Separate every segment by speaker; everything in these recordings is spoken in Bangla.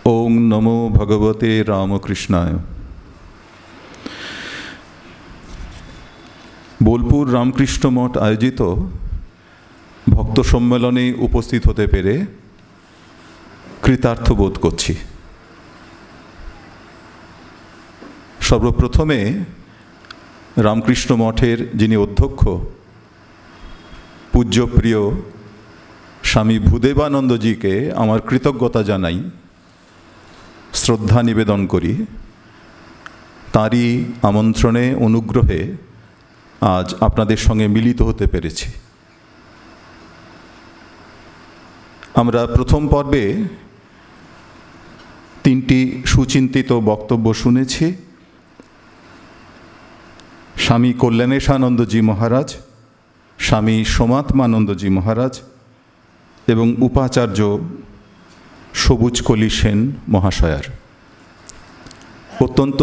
Speaker 1: ओं नमो भगवते रामकृष्णाय। बोलपुर रामकृष्ण मठ आयोजित भक्त सम्मेलने उपस्थित होते पेरे कृतार्थ बोध करछि। सर्वप्रथमे रामकृष्ण मठेर जिनि अध्यक्ष पूज्य प्रिय स्वामी भूदेवानंद जी के आमार कृतज्ञता जानाई, श्रद्धा निवेदन करी। तारी आमंत्रणे अनुग्रहे आज आपनादेर संगे मिलित होते पेरेछि। आमरा प्रथम पर्वे तीनटी सुचिंतित वक्तव्य शुनेछि। स्वामी कल्याणेशानंद जी महाराज, स्वामी सोमात्मानंद जी महाराज एवं उपाचार्य सबुज कली सेन महाशयार अत्यंत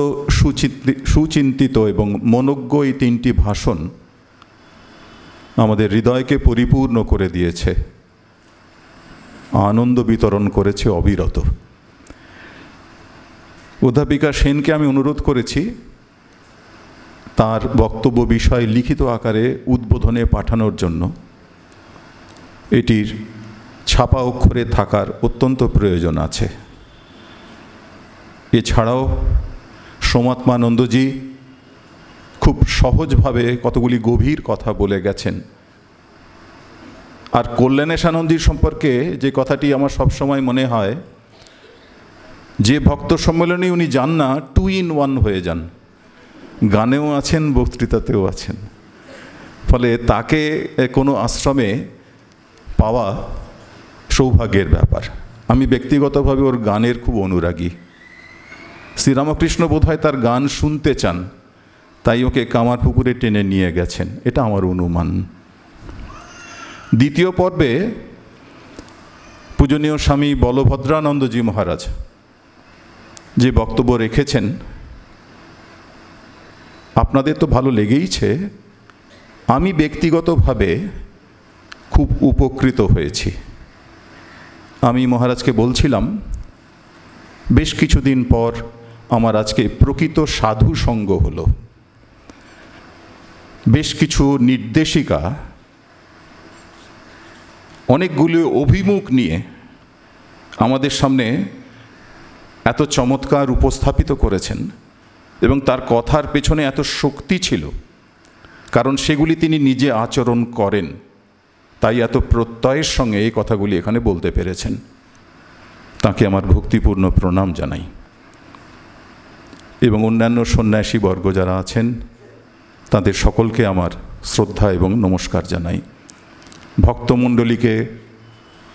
Speaker 1: सुचिंतित एवं मनोज्ञ এই তিনটি ভাষণ আমাদের হৃদয়কে পরিপূর্ণ করে দিয়েছে, আনন্দ বিতরণ করেছে অবিরত। অধ্যাপিকা সেনকে আমি অনুরোধ করেছি তার বক্তব্য বিষয় লিখিত আকারে উদ্বোধনে পাঠানোর জন্য। এটির ছাপা অক্ষরে থাকার অত্যন্ত প্রয়োজন আছে। এছাড়াও সোমাত্মানন্দজি খুব সহজভাবে কতগুলি গভীর কথা বলে গেছেন। আর কল্যাণেশানন্দজির সম্পর্কে যে কথাটি আমার সবসময় মনে হয়, যে ভক্ত সম্মেলনে উনি যান না, 2 in 1 হয়ে যান, গানেও আছেন, বক্তৃতাতেও আছেন। ফলে তাকে কোনো আশ্রমে পাওয়া সৌভাগ্যের ব্যাপার। আমি ব্যক্তিগতভাবে ওর গানের খুব অনুরাগী। শ্রীরামকৃষ্ণ বোধহয় তার গান শুনতে চান, তাই ওকে কামারপুকুরে টেনে নিয়ে গেছেন, এটা আমার অনুমান। দ্বিতীয় পর্বে পূজনীয় স্বামী বলভদ্রানন্দজি মহারাজ যে বক্তব্য রেখেছেন, আপনাদের তো ভালো লেগেইছে। আমি ব্যক্তিগতভাবে খুব উপকৃত হয়েছি। আমি মহারাজকে বলছিলাম, বেশ কিছুদিন পর আমার আজকে প্রকৃত সাধু সঙ্গ হলো। বেশ কিছু নির্দেশিকা অনেকগুলো অভিমুখ নিয়ে আমাদের সামনে এত চমৎকার উপস্থাপিত করেছেন এবং তার কথার পেছনে এত শক্তি ছিল, কারণ সেগুলি তিনি নিজে আচরণ করেন, তাই এত প্রত্যয়ের সঙ্গে এই কথাগুলি এখানে বলতে পেরেছেন। তাকে আমার ভক্তিপূর্ণ প্রণাম জানাই এবং অন্যান্য সন্ন্যাসী বর্গ যারা আছেন তাদের সকলকে আমার শ্রদ্ধা এবং নমস্কার জানাই। ভক্তমণ্ডলীকে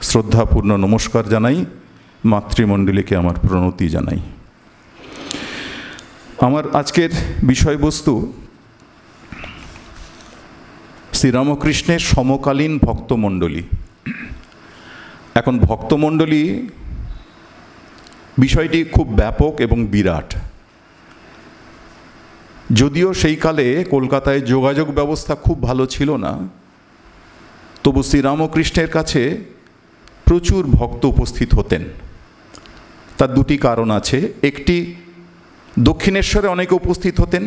Speaker 1: শ্রদ্ধাপূর্ণ নমস্কার জানাই, মাতৃমণ্ডলীকে আমার প্রণতি জানাই। আমার আজকের বিষয়বস্তু শ্রীরামকৃষ্ণের সমকালীন ভক্তমণ্ডলী। এখন ভক্তমণ্ডলী বিষয়টি খুব ব্যাপক এবং বিরাট। যদিও সেই কালে কলকাতায় যোগাযোগ ব্যবস্থা খুব ভালো ছিল না, তবু শ্রীরামকৃষ্ণের কাছে প্রচুর ভক্ত উপস্থিত হতেন। তার দুটি কারণ আছে। একটি, দক্ষিণেশ্বরে অনেকে উপস্থিত হতেন,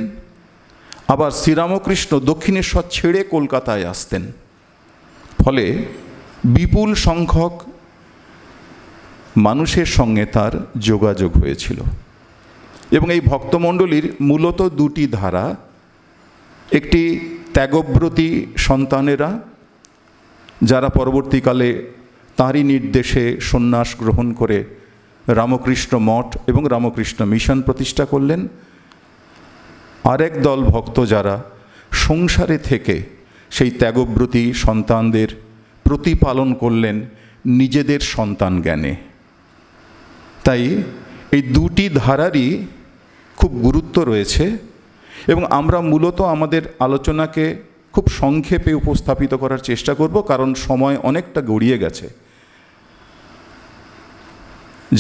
Speaker 1: আবার শ্রীরামকৃষ্ণ দক্ষিণেশ্বর ছেড়ে কলকাতায় আসতেন। ফলে বিপুল সংখ্যক মানুষের সঙ্গে তার যোগাযোগ হয়েছিল। এবং এই ভক্তমণ্ডলীর মূলত দুটি ধারা। একটি ত্যাগব্রতী সন্তানেরা, যারা পরবর্তীকালে তাঁরই নির্দেশে সন্ন্যাস গ্রহণ করে রামকৃষ্ণ মঠ এবং রামকৃষ্ণ মিশন প্রতিষ্ঠা করলেন। আরেক দল ভক্ত যারা সংসারে থেকে সেই ত্যাগব্রতী সন্তানদের প্রতিপালন করলেন নিজেদের সন্তান জ্ঞানে। তাই এই দুটি ধারারই খুব গুরুত্ব রয়েছে এবং আমরা মূলত আমাদের আলোচনাকে খুব সংক্ষেপে উপস্থাপিত করার চেষ্টা করব, কারণ সময় অনেকটা গড়িয়ে গেছে।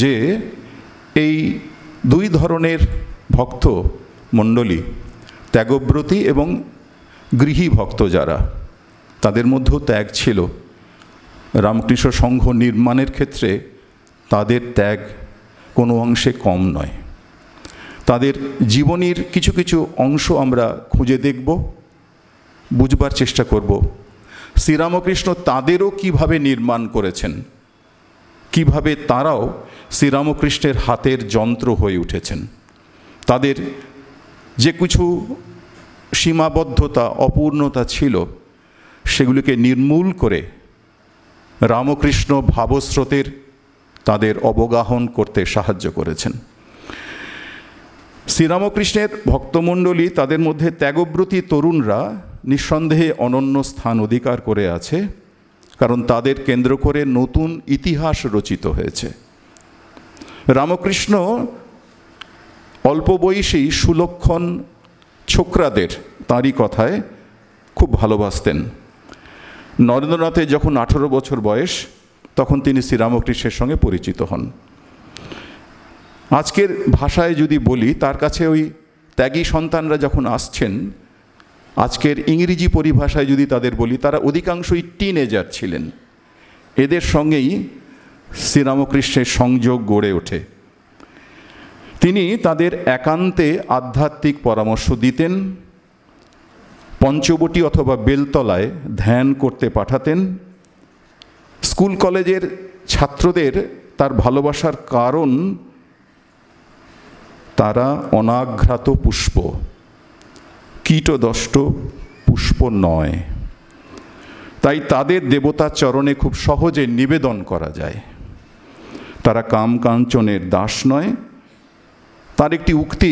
Speaker 1: যে এই দুই ধরনের ভক্ত মণ্ডলী, ত্যাগব্রতী এবং গৃহী ভক্ত যারা, তাদের মধ্যেও ত্যাগ ছিল। রামকৃষ্ণ সংঘ নির্মাণের ক্ষেত্রে তাদের ত্যাগ কোনো অংশে কম নয়। তাদের জীবনীর কিছু কিছু অংশ আমরা খুঁজে দেখব, বুঝবার চেষ্টা করব শ্রীরামকৃষ্ণ তাদেরও কিভাবে নির্মাণ করেছেন, কিভাবে তারাও শ্রীরামকৃষ্ণের হাতের যন্ত্র হয়ে উঠেছেন। তাদের যে কিছু সীমাবদ্ধতা, অপূর্ণতা ছিল, সেগুলিকে নির্মূল করে রামকৃষ্ণ ভাবস্রোতের তাদের অবগাহন করতে সাহায্য করেছেন। শ্রীরামকৃষ্ণের ভক্তমণ্ডলী, তাদের মধ্যে ত্যাগব্রতী তরুণরা নিঃসন্দেহে অনন্য স্থান অধিকার করে আছে, কারণ তাদের কেন্দ্র করে নতুন ইতিহাস রচিত হয়েছে। রামকৃষ্ণ অল্প বয়সী সুলক্ষণ ছোকরাদের, তাঁরই কথায়, খুব ভালোবাসতেন। নরেন্দ্রনাথের যখন 18 বছর বয়স, তখন তিনি শ্রীরামকৃষ্ণের সঙ্গে পরিচিত হন। আজকের ভাষায় যদি বলি, তার কাছে ওই ত্যাগী সন্তানরা যখন আসছেন, আজকের ইংরেজি পরিভাষায় যদি তাদের বলি, তারা অধিকাংশই টিনেজার ছিলেন। এদের সঙ্গেই শ্রীরামকৃষ্ণের সংযোগ গড়ে ওঠে। তিনি তাদের একান্তে আধ্যাত্মিক পরামর্শ দিতেন, পঞ্চবটি অথবা বেলতলায় ধ্যান করতে পাঠাতেন। স্কুল কলেজের ছাত্রদের তার ভালোবাসার কারণ তারা অনাঘ্রাত পুষ্প, কীটদষ্ট পুষ্প নয়, তাই তাদের দেবতার চরণে খুব সহজে নিবেদন করা যায়। তারা কাম কাঞ্চনের দাস নয়। তার একটি উক্তি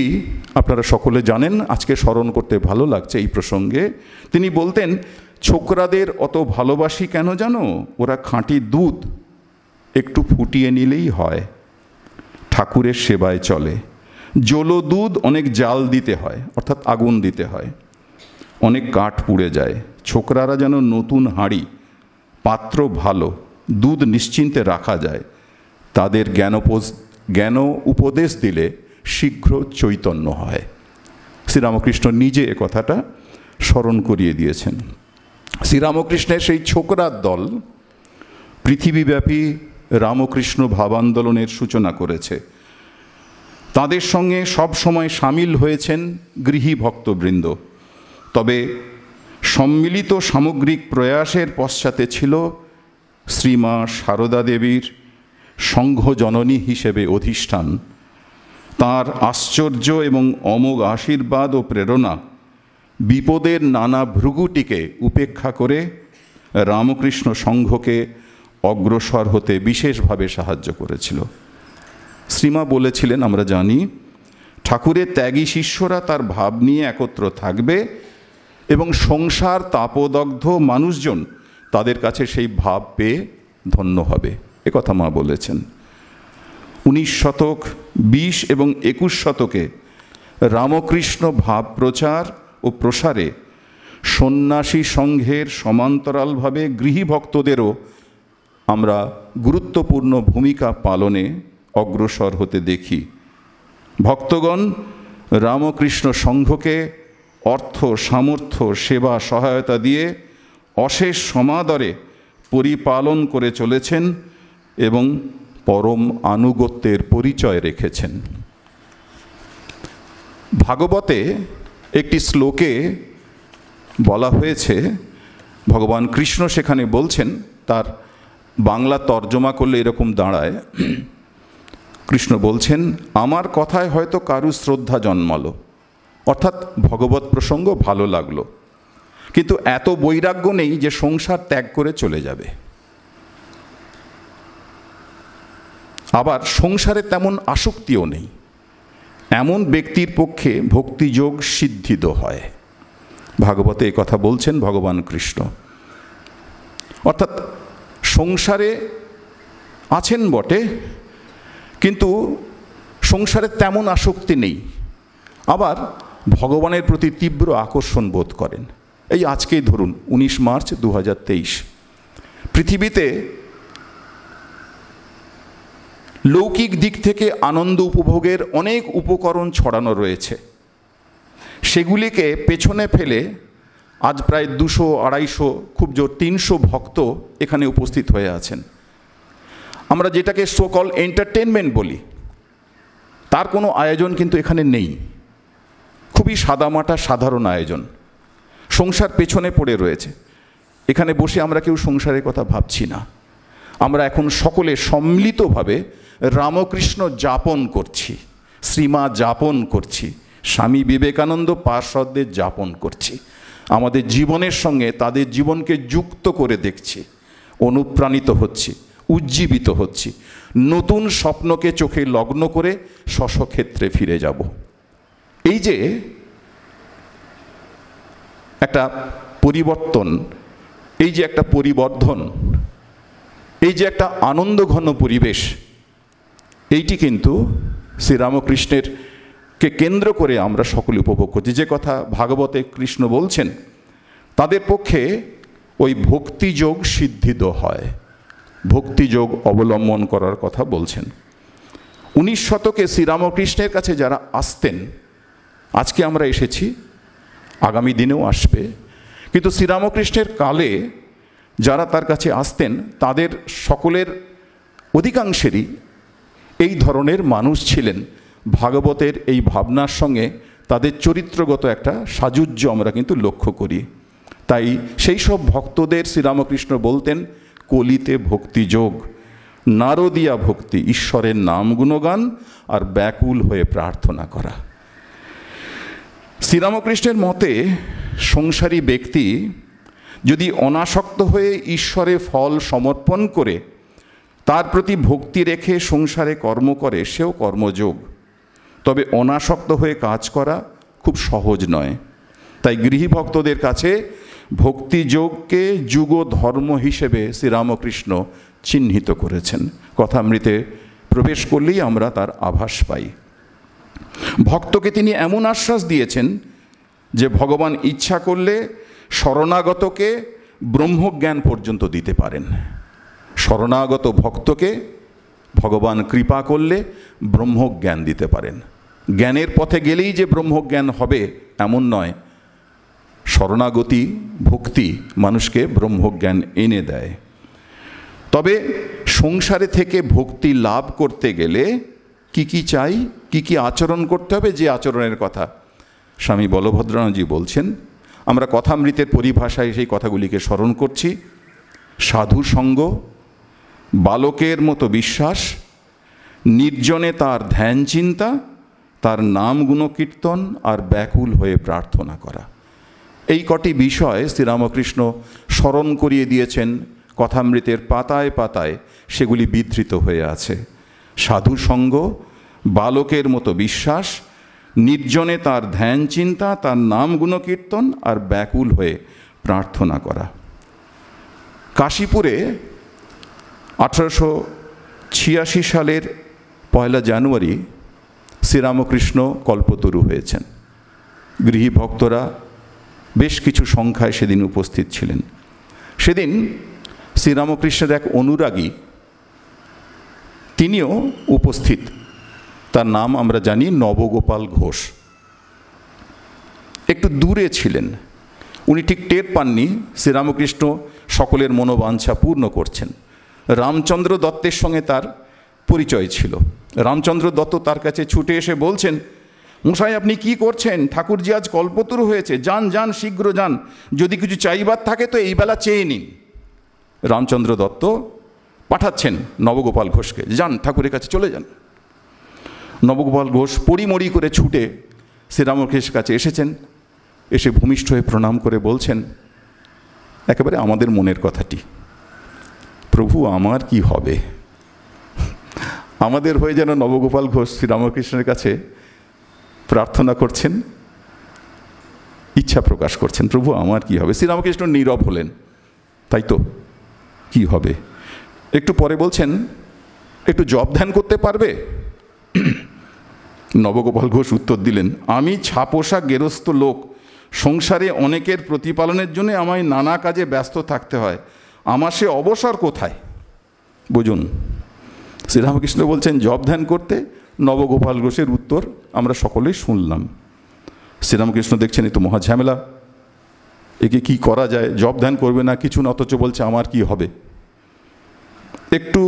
Speaker 1: আপনারা সকলে জানেন, আজকে স্মরণ করতে ভালো লাগছে এই প্রসঙ্গে। তিনি বলতেন, ছোকরাদের অত ভালোবাসি কেন জানো? ওরা খাঁটি দুধ একটু ফুটিয়ে নিলেই হয়, ঠাকুরের সেবায় চলে। জলো দুধ অনেক জাল দিতে হয়, অর্থাৎ আগুন দিতে হয়, অনেক কাঠ পুড়ে যায়। ছোকরারা যেন নতুন হাঁড়ি, পাত্র ভালো, দুধ নিশ্চিন্তে রাখা যায়। তাদের জ্ঞান উপদেশ দিলে শীঘ্র চৈতন্য হয়। শ্রীরামকৃষ্ণ নিজে এ কথাটা স্মরণ করিয়ে দিয়েছেন। শ্রীরামকৃষ্ণের সেই ছোকরার দল পৃথিবীব্যাপী রামকৃষ্ণ ভাবান্দোলনের সূচনা করেছে। তাদের সঙ্গে সব সময় সামিল হয়েছেন গৃহী ভক্তবৃন্দ। তবে সম্মিলিত সামগ্রিক প্রয়াসের পশ্চাতে ছিল শ্রীমা সারদা দেবীর সংঘজননী হিসেবে অধিষ্ঠান। তাঁর আশ্চর্য এবং অমোঘ আশীর্বাদ ও প্রেরণা বিপদের নানা ভ্রুগুটিকে উপেক্ষা করে রামকৃষ্ণ সংঘকে অগ্রসর হতে বিশেষভাবে সাহায্য করেছিল। শ্রীমা বলেছিলেন, আমরা জানি, ঠাকুরের ত্যাগী শিষ্যরা তার ভাব নিয়ে একত্র থাকবে এবং সংসার তাপদগ্ধ মানুষজন তাদের কাছে সেই ভাব পেয়ে ধন্য হবে, একথা মা বলেছেন। 19 শতক, 20 এবং 21 শতকে রামকৃষ্ণ ভাব প্রচার ও প্রসারে সন্ন্যাসী সংঘের সমান্তরালভাবে গৃহী ভক্তদেরও আমরা গুরুত্বপূর্ণ ভূমিকা পালনে অগ্রসর হতে দেখি। ভক্তগণ রামকৃষ্ণ সংঘকে অর্থ, সামর্থ্য, সেবা, সহায়তা দিয়ে অশেষ সমাদরে পরিপালন করে চলেছেন এবং পরম আনুগত্যের পরিচয় রেখেছেন। ভাগবতে একটি শ্লোকে বলা হয়েছে, ভগবান কৃষ্ণ সেখানে বলছেন, তার বাংলা তর্জমা করলে এরকম দাঁড়ায়, কৃষ্ণ বলছেন, আমার কথায় হয়তো কারু শ্রদ্ধা জন্মালো, অর্থাৎ ভগবত প্রসঙ্গ ভালো লাগলো, কিন্তু এত বৈরাগ্য নেই যে সংসার ত্যাগ করে চলে যাবে। আবার সংসারে তেমন আসক্তিও নেই, এমন ব্যক্তির পক্ষে ভক্তিযোগ সিদ্ধিত হয়। ভাগবতে এই কথা বলছেন ভগবান কৃষ্ণ। অর্থাৎ সংসারে আছেন বটে, কিন্তু সংসারে তেমন আসক্তি নেই, আবার ভগবানের প্রতি তীব্র আকর্ষণ বোধ করেন। এই আজকেই ধরুন 19 মার্চ 2023, পৃথিবীতে লৌকিক দিক থেকে আনন্দ উপভোগের অনেক উপকরণ ছড়ানো রয়েছে। সেগুলিকে পেছনে ফেলে আজ প্রায় 200, 250, খুব জোর 300 ভক্ত এখানে উপস্থিত হয়ে আছেন। আমরা যেটাকে সোকল এন্টারটেনমেন্ট বলি, তার কোনো আয়োজন কিন্তু এখানে নেই, খুবই সাদামাটা সাধারণ আয়োজন। সংসার পেছনে পড়ে রয়েছে। এখানে বসে আমরা কেউ সংসারের কথা ভাবছি না, আমরা এখন সকলে সম্মিলিতভাবে রামকৃষ্ণ যাপন করছি, শ্রীমা যাপন করছি, স্বামী বিবেকানন্দ পার্ষদদের যাপন করছি। আমাদের জীবনের সঙ্গে তাদের জীবনকে যুক্ত করে দেখছি, অনুপ্রাণিত হচ্ছি, উজ্জীবিত হচ্ছি, নতুন স্বপ্নকে চোখে লগ্ন করে স্বস্বক্ষেত্রে ফিরে যাব। এই যে একটা পরিবর্তন, এই যে একটা পরিবর্ধন, এই যে একটা আনন্দঘন পরিবেশ, এইটি কিন্তু শ্রীরামকৃষ্ণের কে কেন্দ্র করে আমরা সকলে উপভোগ করছি। যে কথা ভাগবতে কৃষ্ণ বলছেন, তাদের পক্ষে ওই ভক্তিযোগ সিদ্ধিত হয়, ভক্তিযোগ অবলম্বন করার কথা বলছেন। 19 শতকে শ্রীরামকৃষ্ণের কাছে যারা আসতেন, আজকে আমরা এসেছি, আগামী দিনেও আসবে, কিন্তু শ্রীরামকৃষ্ণের কালে যারা তার কাছে আসতেন তাদের সকলের অধিকাংশেরই এই ধরনের মানুষ ছিলেন। ভাগবতের এই ভাবনার সঙ্গে তাদের চরিত্রগত একটা সাযুজ্য আমরা কিন্তু লক্ষ্য করি। তাই সেই সব ভক্তদের শ্রীরামকৃষ্ণ বলতেন কলিতে ভক্তিযোগ, নারদিয়া ভক্তি, ঈশ্বরের নাম গুণগান আর ব্যাকুল হয়ে প্রার্থনা করা। শ্রীরামকৃষ্ণের মতে সংসারী ব্যক্তি যদি অনাসক্ত হয়ে ঈশ্বরে ফল সমর্পণ করে তার প্রতি ভক্তি রেখে সংসারে কর্ম করে, সেও কর্মযোগ। তবে অনাসক্ত হয়ে কাজ করা খুব সহজ নয়। তাই গৃহী ভক্তদের কাছে ভক্তিযোগকে যুগ ধর্ম হিসেবে শ্রীরামকৃষ্ণ চিহ্নিত করেছেন। কথামৃতে প্রবেশ করলেই আমরা তার আভাস পাই। ভক্তকে তিনি এমন আশ্বাস দিয়েছেন যে ভগবান ইচ্ছা করলে শরণাগতকে ব্রহ্মজ্ঞান পর্যন্ত দিতে পারেন। শরণাগত ভক্তকে ভগবান কৃপা করলে ব্রহ্মজ্ঞান দিতে পারেন। জ্ঞানের পথে গেলেই যে ব্রহ্মজ্ঞান হবে এমন নয়, শরণাগতি ভক্তি মানুষকে ব্রহ্মজ্ঞান এনে দেয়। তবে সংসারে থেকে ভক্তি লাভ করতে গেলে কি কি চাই, কি কি আচরণ করতে হবে, যে আচরণের কথা স্বামী বলভদ্রানন্দজি বলছেন, আমরা কথামৃতের পরিভাষায় সেই কথাগুলিকে স্মরণ করছি। সাধু সঙ্গ, বালকের মতো বিশ্বাস, নির্জনে তার ধ্যান চিন্তা, তার নাম গুণকীর্তন আর ব্যাকুল হয়ে প্রার্থনা করা। এই কটি বিষয় শ্রীরামকৃষ্ণ স্মরণ করিয়ে দিয়েছেন। কথামৃতের পাতায় পাতায় সেগুলি বিধৃত হয়ে আছে। সাধু সঙ্গ, বালকের মতো বিশ্বাস, নির্জনে তার ধ্যান চিন্তা, তার নাম গুণকীর্তন আর ব্যাকুল হয়ে প্রার্থনা করা। কাশীপুরে 1886 সালের 1 জানুয়ারি শ্রীরামকৃষ্ণ কল্পতরু হয়েছেন। গৃহী ভক্তরা বেশ কিছু সংখ্যায় সেদিন উপস্থিত ছিলেন। সেদিন শ্রীরামকৃষ্ণের এক অনুরাগী তিনিও উপস্থিত। তার নাম আমরা জানি নবগোপাল ঘোষ। একটু দূরে ছিলেন, উনি ঠিক টের পাননি শ্রীরামকৃষ্ণ সকলের মনোবাঞ্ছা পূর্ণ করছেন। রামচন্দ্র দত্তের সঙ্গে তার পরিচয় ছিল। রামচন্দ্র দত্ত তার কাছে ছুটে এসে বলছেন, মশাই আপনি কি করছেন? ঠাকুরজি আজ কল্পতরু হয়েছে, যান যান শীঘ্র যান, যদি কিছু চাইবার থাকে তো এই বেলা চেয়ে নিন। রামচন্দ্র দত্ত পাঠাচ্ছেন নবগোপাল ঘোষকে, যান ঠাকুরের কাছে চলে যান। নবগোপাল ঘোষ পরিমরি করে ছুটে শ্রীরামকৃষ্ণের কাছে এসেছেন। এসে ভূমিষ্ঠ হয়ে প্রণাম করে বলছেন একেবারে আমাদের মনের কথাটি, প্রভু আমার কি হবে? আমাদের হয়ে যেন নবগোপাল ঘোষ শ্রীরামকৃষ্ণের কাছে প্রার্থনা করছেন, ইচ্ছা প্রকাশ করছেন, প্রভু আমার কি হবে? শ্রীরামকৃষ্ণ নীরব হলেন। তাই তো, কি হবে? একটু পরে বলছেন, একটু জপ ধ্যান করতে পারবে? নবগোপাল ঘোষ উত্তর দিলেন, আমি ছাপোষা গেরস্থ লোক, সংসারে অনেকের প্রতিপালনের জন্য আমায় নানা কাজে ব্যস্ত থাকতে হয়, আমার সে অবসর কোথায়? বুঝুন, শ্রীরামকৃষ্ণ বলছেন জপ ধ্যান করতে। নবগোপাল ঘোষের উত্তর আমরা সকলেই শুনলাম। শ্রীরামকৃষ্ণ দেখছেন এ তো মহা ঝামেলা, একে কি করা যায়? জপ ধ্যান করবে না, কিছু না, অথচ বলছে আমার কি হবে? একটু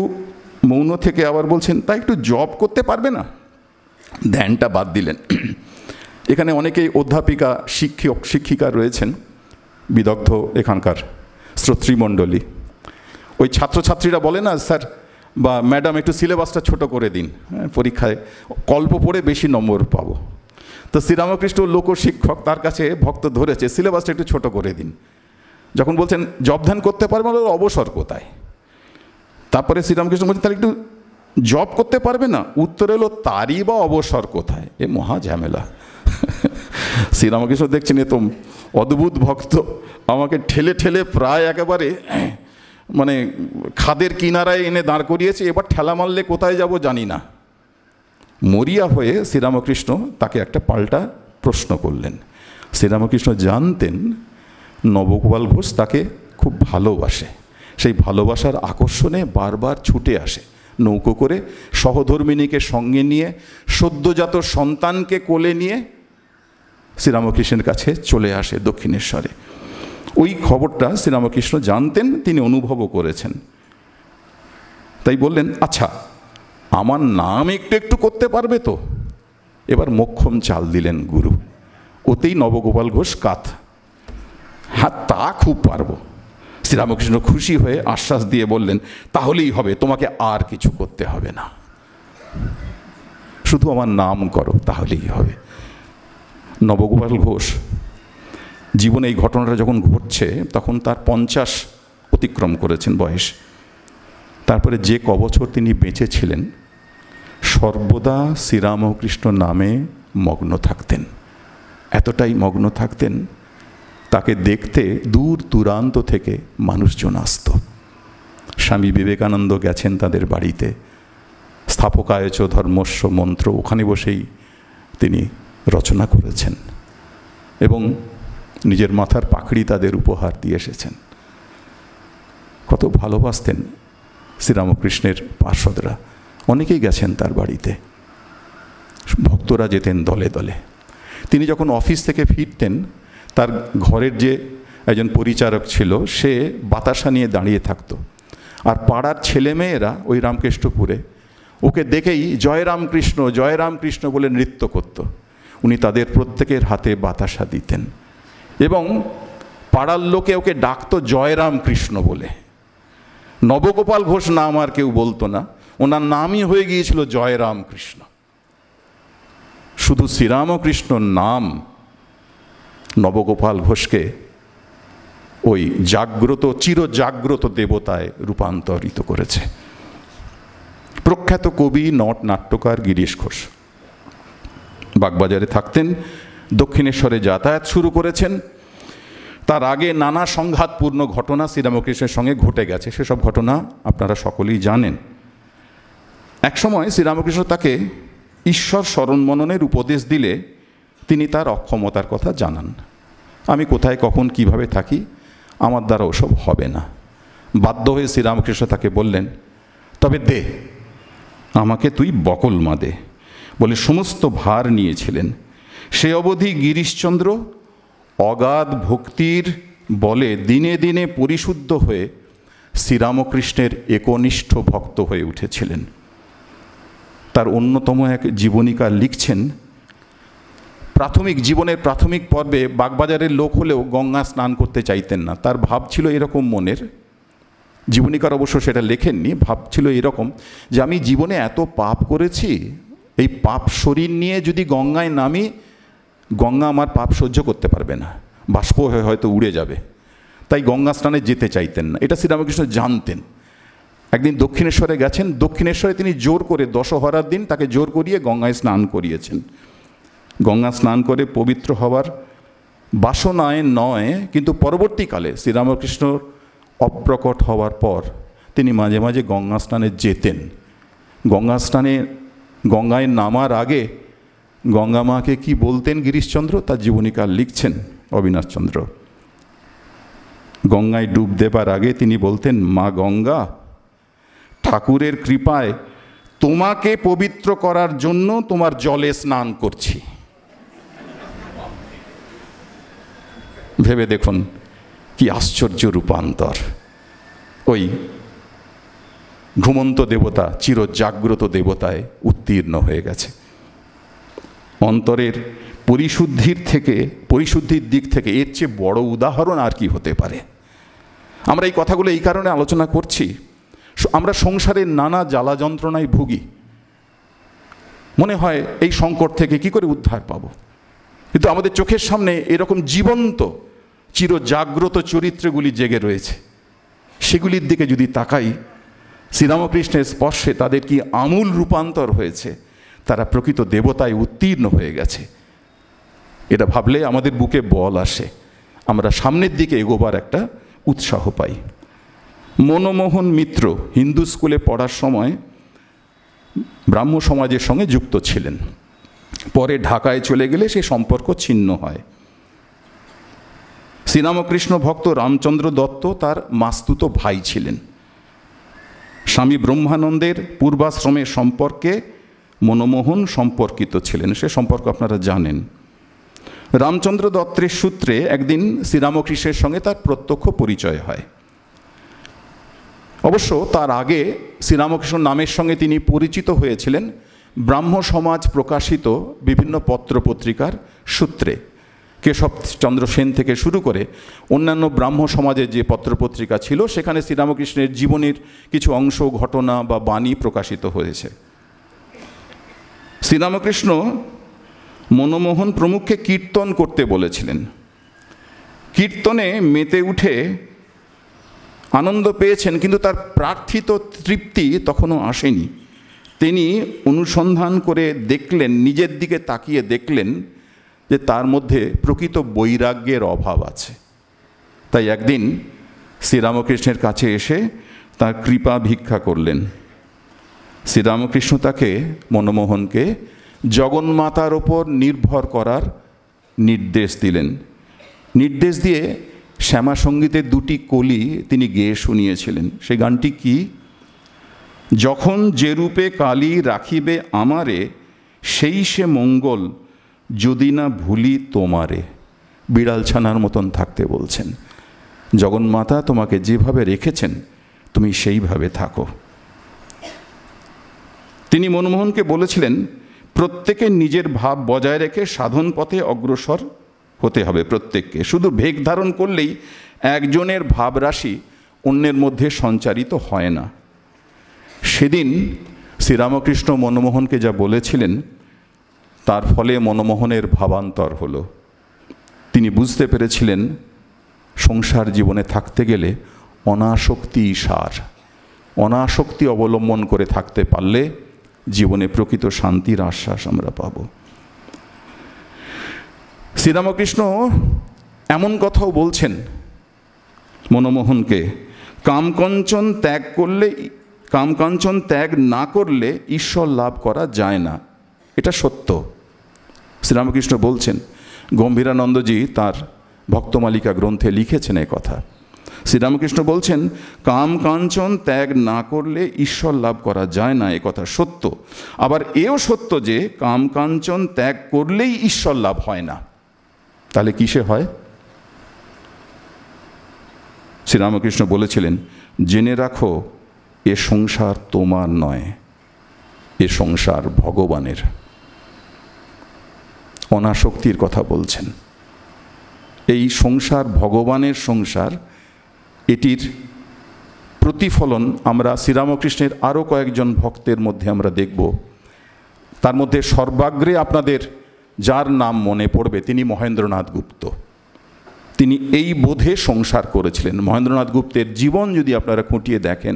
Speaker 1: মৌন থেকে আবার বলছেন, তা একটু জপ করতে পারবে না? ধ্যানটা বাদ দিলেন। এখানে অনেকেই অধ্যাপিকা, শিক্ষক, শিক্ষিকা রয়েছেন, বিদগ্ধ এখানকার শ্রোতৃমণ্ডলী। ওই ছাত্রছাত্রীরা বলে না, স্যার বা ম্যাডাম একটু সিলেবাসটা ছোট করে দিন, পরীক্ষায় কল্প পড়ে বেশি নম্বর পাবো। তো শ্রীরামকৃষ্ণ লোকশিক্ষক, তার কাছে ভক্ত ধরেছে সিলেবাসটা একটু ছোট করে দিন। যখন বলছেন জব ধ্যান করতে পারবে না, অবসর কোথায়? তারপরে শ্রীরামকৃষ্ণ বলছেন তাহলে একটু জব করতে পারবে না, উত্তর এলো তারই বা অবসর কোথায়? এ মহা ঝামেলা। শ্রীরামকৃষ্ণ দেখছেন এ তো অদ্ভুত ভক্ত, আমাকে ঠেলে ঠেলে প্রায় একেবারে মানে খাদের কিনারায় এনে দাঁড় করিয়েছে, এবার ঠেলা মারলে কোথায় যাব জানি না। মরিয়া হয়ে শ্রীরামকৃষ্ণ তাকে একটা পাল্টা প্রশ্ন করলেন। শ্রীরামকৃষ্ণ জানতেন নবগোপাল ঘোষ তাকে খুব ভালোবাসে, সেই ভালোবাসার আকর্ষণে বারবার ছুটে আসে, নৌকো করে সহধর্মিণীকে সঙ্গে নিয়ে সদ্যজাত সন্তানকে কোলে নিয়ে শ্রীরামকৃষ্ণের কাছে চলে আসে দক্ষিণেশ্বরে। ওই খবরটা শ্রীরামকৃষ্ণ জানতেন, তিনি অনুভবও করেছেন। তাই বললেন, আচ্ছা আমার নাম একটু একটু করতে পারবে তো? এবার মোক্ষম চাল দিলেন গুরু। ওতেই নবগোপাল ঘোষ কাত, হ্যাঁ তা খুব পারবো। শ্রীরামকৃষ্ণ খুশি হয়ে আশ্বাস দিয়ে বললেন, তাহলেই হবে, তোমাকে আর কিছু করতে হবে না, শুধু আমার নাম করো তাহলেই হবে। নবগোপাল ঘোষ জীবনে এই ঘটনাটা যখন ঘটছে তখন তার 50 অতিক্রম করেছেন বয়স। তারপরে যে কবছর তিনি বেঁচে ছিলেন সর্বদা শ্রীরামকৃষ্ণ নামে মগ্ন থাকতেন, এতটাই মগ্ন থাকতেন তাকে দেখতে দূর দূরান্ত থেকে মানুষজন আসত। স্বামী বিবেকানন্দ গেছেন তাদের বাড়িতে, স্থাপকায়চ ধর্মস্ব মন্ত্র ওখানে বসেই তিনি রচনা করেছেন এবং নিজের মাথার পাখড়ি তাদের উপহার দিয়ে এসেছেন। কত ভালোবাসতেন শ্রীরামকৃষ্ণের পার্ষদরা, অনেকেই গেছেন তার বাড়িতে, ভক্তরা যেতেন দলে দলে। তিনি যখন অফিস থেকে ফিরতেন তার ঘরের যে একজন পরিচারক ছিল সে বাতাসা নিয়ে দাঁড়িয়ে থাকতো, আর পাড়ার ছেলেমেয়েরা ওই রামকৃষ্ণপুরে ওকে দেখেই জয় রামকৃষ্ণ বলে নৃত্য করত। উনি তাদের প্রত্যেকের হাতে বাতাসা দিতেন এবং পাড়ার লোকে ওকে ডাকতো জয় রামকৃষ্ণ বলে। নবগোপাল ঘোষ নাম আর কেউ বলতো না, ওনার নামই হয়ে গিয়েছিল জয় রামকৃষ্ণ। শুধু শ্রীরামকৃষ্ণ নাম নবগোপাল ঘোষকে ওই জাগ্রত, চিরজাগ্রত দেবতায় রূপান্তরিত করেছে। প্রখ্যাত কবি, নট নাট্যকার গিরিশ ঘোষ বাগবাজারে থাকতেন, দক্ষিণেশ্বরে যাতায়াত শুরু করেছেন। তার আগে নানা সংঘাতপূর্ণ ঘটনা শ্রীরামকৃষ্ণের সঙ্গে ঘটে গেছে, সেসব ঘটনা আপনারা সকলেই জানেন। একসময় শ্রীরামকৃষ্ণ তাকে ঈশ্বর স্মরণ মননের উপদেশ দিলে তিনি তার অক্ষমতার কথা জানান। আমি কোথায় কখন কিভাবে থাকি, আমার দ্বারা ওসব হবে না। বাধ্য হয়ে শ্রীরামকৃষ্ণ তাকে বললেন, তবে দে আমাকে তুই বকলমা দে বলে সমস্ত ভার নিয়েছিলেন। সে অবধি গিরিশচন্দ্র অগাধ ভক্তির বলে দিনে দিনে পরিশুদ্ধ হয়ে শ্রীরামকৃষ্ণের একনিষ্ঠ ভক্ত হয়ে উঠেছিলেন। তার অন্যতম এক জীবনীকার লিখছেন, জীবনের প্রাথমিক পর্বে বাগবাজারের লোক হলেও গঙ্গা স্নান করতে চাইতেন না। তার ভাব ছিল এরকম মনের, জীবনীকার অবশ্য সেটা লেখেননি, ভাব ছিল এরকম যে আমি জীবনে এত পাপ করেছি, এই পাপ শরীর নিয়ে যদি গঙ্গায় নামি, গঙ্গা আমার পাপ সহ্য করতে পারবে না, বাষ্প হয়ে হয়তো উড়ে যাবে, তাই গঙ্গা স্নানে যেতে চাইতেন না। এটা শ্রীরামকৃষ্ণ জানতেন। একদিন দক্ষিণেশ্বরে গেছেন, দক্ষিণেশ্বরে তিনি জোর করে দশহরার দিন তাকে জোর করিয়ে গঙ্গায় স্নান করিয়েছেন। গঙ্গা স্নান করে পবিত্র হওয়ার বাসনায় নয়, কিন্তু পরবর্তীকালে শ্রীরামকৃষ্ণ অপ্রকট হওয়ার পর তিনি মাঝে মাঝে গঙ্গা স্নানে যেতেন। গঙ্গায় নামার আগে গঙ্গা মাকে কি বলতেন গিরিশচন্দ্র তার জীবনীকার লিখছেন অবিনাশচন্দ্র। গঙ্গায় ডুব দেবার আগে তিনি বলতেন, মা গঙ্গা, ঠাকুরের কৃপায় তোমাকে পবিত্র করার জন্য তোমার জলে স্নান করছি। ভেবে দেখুন কি আশ্চর্য রূপান্তর। ওই ঘুমন্ত দেবতা চিরজাগ্রত দেবতায় উত্তীর্ণ হয়ে গেছে। অন্তরের পরিশুদ্ধির দিক থেকে এর চেয়ে বড় উদাহরণ আর কি হতে পারে? আমরা এই কথাগুলো এই কারণে আলোচনা করছি, আমরা সংসারের নানা জ্বালা যন্ত্রণায় ভুগি, মনে হয় এই সংকট থেকে কি করে উদ্ধার পাব, কিন্তু আমাদের চোখের সামনে এরকম জীবন্ত চিরজাগ্রত চরিত্রগুলি জেগে রয়েছে। সেগুলির দিকে যদি তাকাই, শ্রীরামকৃষ্ণের স্পর্শে তাদের কি আমূল রূপান্তর হয়েছে, তারা প্রকৃত দেবতায় উত্তীর্ণ হয়ে গেছে। এটা ভাবলে আমাদের বুকে বল আসে, আমরা সামনের দিকে এগোবার একটা উৎসাহ পাই। মনমোহন মিত্র হিন্দু স্কুলে পড়ার সময় ব্রাহ্ম সমাজের সঙ্গে যুক্ত ছিলেন, পরে ঢাকায় চলে গেলে সে সম্পর্ক ছিন্ন হয়। শ্রীরামকৃষ্ণ ভক্ত রামচন্দ্র দত্ত তার মাস্তুতো ভাই ছিলেন। স্বামী ব্রহ্মানন্দের পূর্বাশ্রমের সম্পর্কে মনমোহন সম্পর্কিত ছিলেন, সে সম্পর্ক আপনারা জানেন। রামচন্দ্র দত্তের সূত্রে একদিন শ্রীরামকৃষ্ণের সঙ্গে তার প্রত্যক্ষ পরিচয় হয়। অবশ্য তার আগে শ্রীরামকৃষ্ণ নামের সঙ্গে তিনি পরিচিত হয়েছিলেন ব্রাহ্ম সমাজ প্রকাশিত বিভিন্ন পত্রপত্রিকার সূত্রে। কেশবচন্দ্র সেন থেকে শুরু করে অন্যান্য ব্রাহ্ম সমাজের যে পত্রপত্রিকা ছিল, সেখানে শ্রীরামকৃষ্ণের জীবনের কিছু অংশ, ঘটনা বা বাণী প্রকাশিত হয়েছে। শ্রীরামকৃষ্ণ মনমোহন প্রমুখকে কীর্তন করতে বলেছিলেন। কীর্তনে মেতে উঠে আনন্দ পেয়েছেন, কিন্তু তার প্রার্থিত তৃপ্তি তখনও আসেনি। তিনি অনুসন্ধান করে দেখলেন, নিজের দিকে তাকিয়ে দেখলেন যে তার মধ্যে প্রকৃত বৈরাগ্যের অভাব আছে। তাই একদিন শ্রীরামকৃষ্ণের কাছে এসে তার কৃপা ভিক্ষা করলেন। শ্রীরামকৃষ্ণ তাকে, মনমোহনকে, জগন্মাতার ওপর নির্ভর করার নির্দেশ দিলেন। নির্দেশ দিয়ে শ্যামা সঙ্গীতের দুটি কলি তিনি গেয়ে শুনিয়েছিলেন। সেই গানটি কি? যখন যে রূপে কালী রাখিবে আমারে, সেই সে মঙ্গল যদি না ভুলি তোমারে। বিড়াল ছানার মতন থাকতে বলছেন। জগন্মাতা তোমাকে যেভাবে রেখেছেন তুমি সেইভাবে থাকো। তিনি মনমোহনকে বলেছিলেন, প্রত্যেকে নিজের ভাব বজায় রেখে সাধন পথে অগ্রসর হতে হবে প্রত্যেককে। শুধু ভেগ ধারণ করলেই একজনের ভাবরাশি অন্যের মধ্যে সঞ্চারিত হয় না। সেদিন শ্রীরামকৃষ্ণ মনমোহনকে যা বলেছিলেন, তার ফলে মনমোহনের ভাবান্তর হলো। তিনি বুঝতে পেরেছিলেন সংসার জীবনে থাকতে গেলে অনাসক্তি সার। অনাসক্তি অবলম্বন করে থাকতে পারলে জীবনে প্রকৃত শান্তির আশ্বাস আমরা পাব। শ্রীরামকৃষ্ণ এমন কথাও বলছেন মনমোহনকে, কামকাঞ্চন ত্যাগ না করলে ঈশ্বর লাভ করা যায় না। এটা সত্য। শ্রীরামকৃষ্ণ বলছেন, গম্ভীরানন্দজি তার ভক্তমালিকা গ্রন্থে লিখেছেন এ কথা। শ্রীরামকৃষ্ণ বলছেন, কাম কাঞ্চন ত্যাগ না করলে ঈশ্বর লাভ করা যায় না, এ কথা সত্য। আবার এও সত্য যে কাম কাঞ্চন ত্যাগ করলেই ঈশ্বর লাভ হয় না। তাহলে কিসে হয়? শ্রীরামকৃষ্ণ বলেছিলেন, জেনে রাখো এ সংসার তোমার নয়, এ সংসার ভগবানের। অনাসক্তির কথা বলছেন। এই সংসার ভগবানের সংসার, এটির প্রতিফলন আমরা শ্রীরামকৃষ্ণের আরও কয়েকজন ভক্তের মধ্যে আমরা দেখব। তার মধ্যে সর্বাগ্রে আপনাদের যার নাম মনে পড়বে তিনি মহেন্দ্রনাথ গুপ্ত। তিনি এই বোধে সংসার করেছিলেন। মহেন্দ্রনাথ গুপ্তের জীবন যদি আপনারা খুঁটিয়ে দেখেন,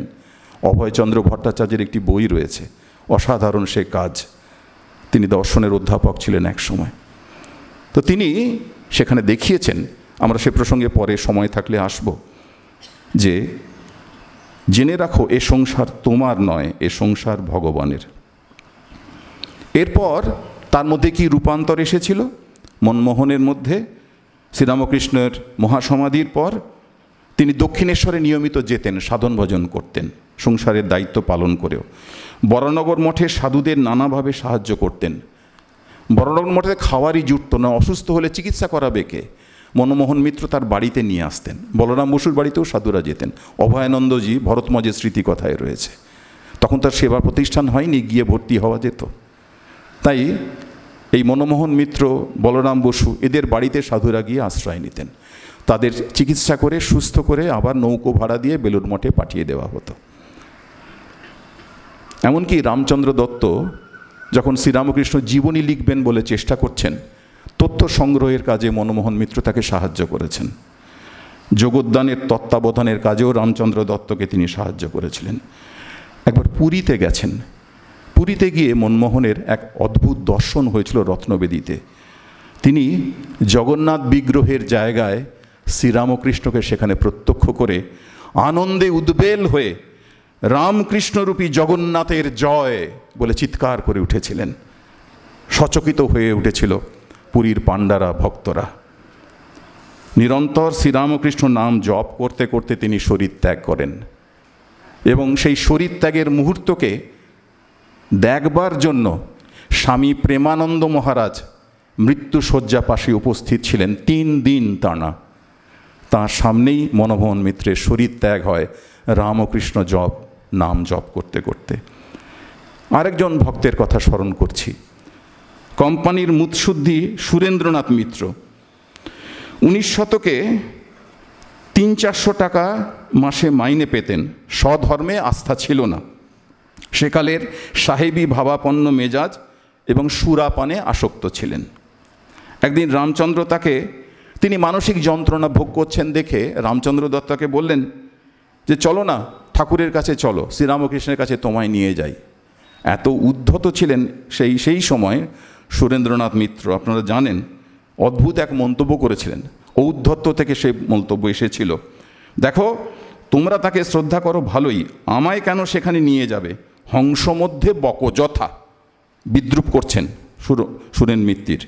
Speaker 1: অভয়চন্দ্র ভট্টাচার্যের একটি বই রয়েছে, অসাধারণ সে কাজ। তিনি দর্শনের অধ্যাপক ছিলেন এক সময়। তো তিনি সেখানে দেখিয়েছেন, আমরা সে প্রসঙ্গে পরে সময় থাকলে আসব, যে জেনে রাখো এ সংসার তোমার নয়, এ সংসার ভগবানের। এরপর তার মধ্যে কি রূপান্তর এসেছিল মনমোহনের মধ্যে? শ্রীরামকৃষ্ণের মহাসমাধির পর তিনি দক্ষিণেশ্বরে নিয়মিত যেতেন, সাধন ভজন করতেন, সংসারের দায়িত্ব পালন করেও। বরানগর মঠে সাধুদের নানাভাবে সাহায্য করতেন। বরানগর মঠে খাওয়ারই জুটত না, অসুস্থ হলে চিকিৎসা করাবে কে? মনমোহন মিত্র তার বাড়িতে নিয়ে আসতেন। বলরাম বসুর বাড়িতেও সাধুরা যেতেন। অভয়ানন্দজি ভরতমজের স্মৃতিকথায় রয়েছে। তখন তার সেবা প্রতিষ্ঠান হয়নি, গিয়ে ভর্তি হওয়া যেত। তাই এই মনমোহন মিত্র, বলরাম বসু, এদের বাড়িতে সাধুরা গিয়ে আশ্রয় নিতেন। তাদের চিকিৎসা করে সুস্থ করে আবার নৌকো ভাড়া দিয়ে বেলুড় মঠে পাঠিয়ে দেওয়া হতো। এমনকি রামচন্দ্র দত্ত যখন শ্রীরামকৃষ্ণ জীবনী লিখবেন বলে চেষ্টা করছেন, তথ্য সংগ্রহের কাজে মনমোহন মিত্র তাকে সাহায্য করেছেন। যোগোদ্যানের তত্ত্বাবধানের কাজেও রামচন্দ্র দত্তকে তিনি সাহায্য করেছিলেন। একবার পুরীতে গেছেন, পুরীতে গিয়ে মনমোহনের এক অদ্ভুত দর্শন হয়েছিল রত্নবেদিতে। তিনি জগন্নাথ বিগ্রহের জায়গায় শ্রীরামকৃষ্ণকে সেখানে প্রত্যক্ষ করে আনন্দে উদ্বেল হয়ে রামকৃষ্ণরূপী জগন্নাথের জয় বলে চিৎকার করে উঠেছিলেন। সচকিত হয়ে উঠেছিল পুরীর পাণ্ডারা, ভক্তরা। নিরন্তর শ্রীরামকৃষ্ণ নাম জপ করতে করতে তিনি শরীর ত্যাগ করেন এবং সেই শরীর ত্যাগের মুহূর্তকে দেখবার জন্য স্বামী প্রেমানন্দ মহারাজ মৃত্যুশয্যা পাশে উপস্থিত ছিলেন 3 দিন টানা। তাঁর সামনেই মনমোহন মিত্রের শরীর ত্যাগ হয় রামকৃষ্ণ নাম জপ করতে করতে। আরেকজন ভক্তের কথা স্মরণ করছি, কোম্পানির মুৎসুদ্ধি সুরেন্দ্রনাথ মিত্র। 19 শতকে 300-400 টাকা মাসে মাইনে পেতেন। স্বধর্মে আস্থা ছিল না। সেকালের সাহেবী ভাবাপন্ন মেজাজ এবং সুরাপানে আসক্ত ছিলেন। একদিন রামচন্দ্র তিনি মানসিক যন্ত্রণা ভোগ করছেন দেখে রামচন্দ্র দত্তকে বললেন যে চলো না, ঠাকুরের কাছে চলো, শ্রীরামকৃষ্ণের কাছে তোমায় নিয়ে যাই। এত উদ্ধত ছিলেন সেই সময় সুরেন্দ্রনাথ মিত্র, আপনারা জানেন, অদ্ভুত এক মন্তব্য করেছিলেন। ঔদ্ধত্য থেকে সেই মন্তব্য এসেছিল, দেখো তোমরা তাকে শ্রদ্ধা করো ভালোই, আমায় কেন সেখানে নিয়ে যাবে? হংস মধ্যে বক যথা, বিদ্রুপ করছেন সুরেন মিত্তির।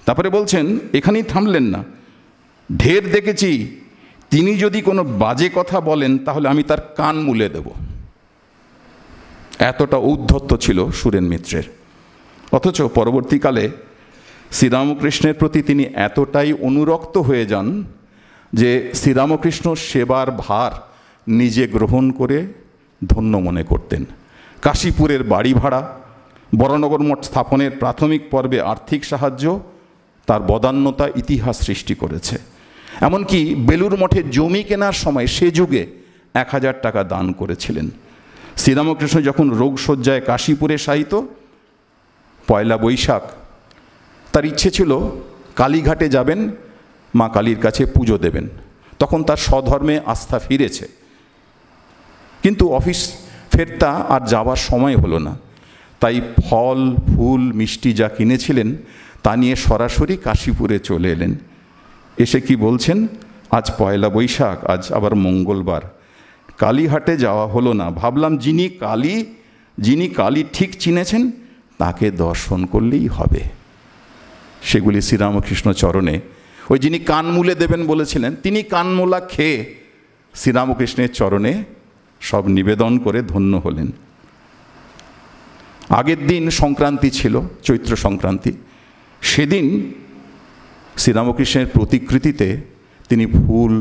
Speaker 1: তারপরে বলছেন, এখানেই থামলেন না, ঢের দেখেছি তিনি যদি কোনো বাজে কথা বলেন তাহলে আমি তার কান মুলে দেব। এতটা ঔদ্ধত্য ছিল সুরেন মিত্রের। অথচ পরবর্তীকালে শ্রীরামকৃষ্ণের প্রতি তিনি এতটাই অনুরক্ত হয়ে যান যে শ্রীরামকৃষ্ণ সেবার ভার নিজে গ্রহণ করে ধন্য মনে করতেন। কাশীপুরের বাড়ি ভাড়া, বরানগর মঠ স্থাপনের প্রাথমিক পর্বে আর্থিক সাহায্য তার বদান্যতা ইতিহাস সৃষ্টি করেছে। এমনকি বেলুড় মঠে জমি কেনার সময় সে যুগে 1000 টাকা দান করেছিলেন। শ্রীরামকৃষ্ণ যখন রোগশয্যায় কাশীপুরে শায়িত, 1 বৈশাখ তার ইচ্ছে ছিল কালীঘাটে যাবেন, মা কালীর কাছে পুজো দেবেন। তখন তার স্বধর্মে আস্থা ফিরেছে, কিন্তু অফিস ফেরতা আর যাওয়ার সময় হলো না। তাই ফল ফুল মিষ্টি যা কিনেছিলেন তা নিয়ে সরাসরি কাশীপুরে চলে এলেন। এসে কি বলছেন, আজ 1 বৈশাখ, আজ আবার মঙ্গলবার, কালীহাটে যাওয়া হলো না। ভাবলাম যিনি কালী ঠিক চিনেছেন তাকে দর্শন করলেই হবে। সেগুলি শ্রীরামকৃষ্ণ চরণে, ওই যিনি কান মুলে দেবেন বলেছিলেন, তিনি কানমোলা খেয়ে শ্রীরামকৃষ্ণের চরণে সব নিবেদন করে ধন্য হলেন। আগের দিন সংক্রান্তি ছিল, চৈত্র সংক্রান্তি। সেদিন শ্রীরামকৃষ্ণের প্রতিকৃতিতে তিনি ফুল,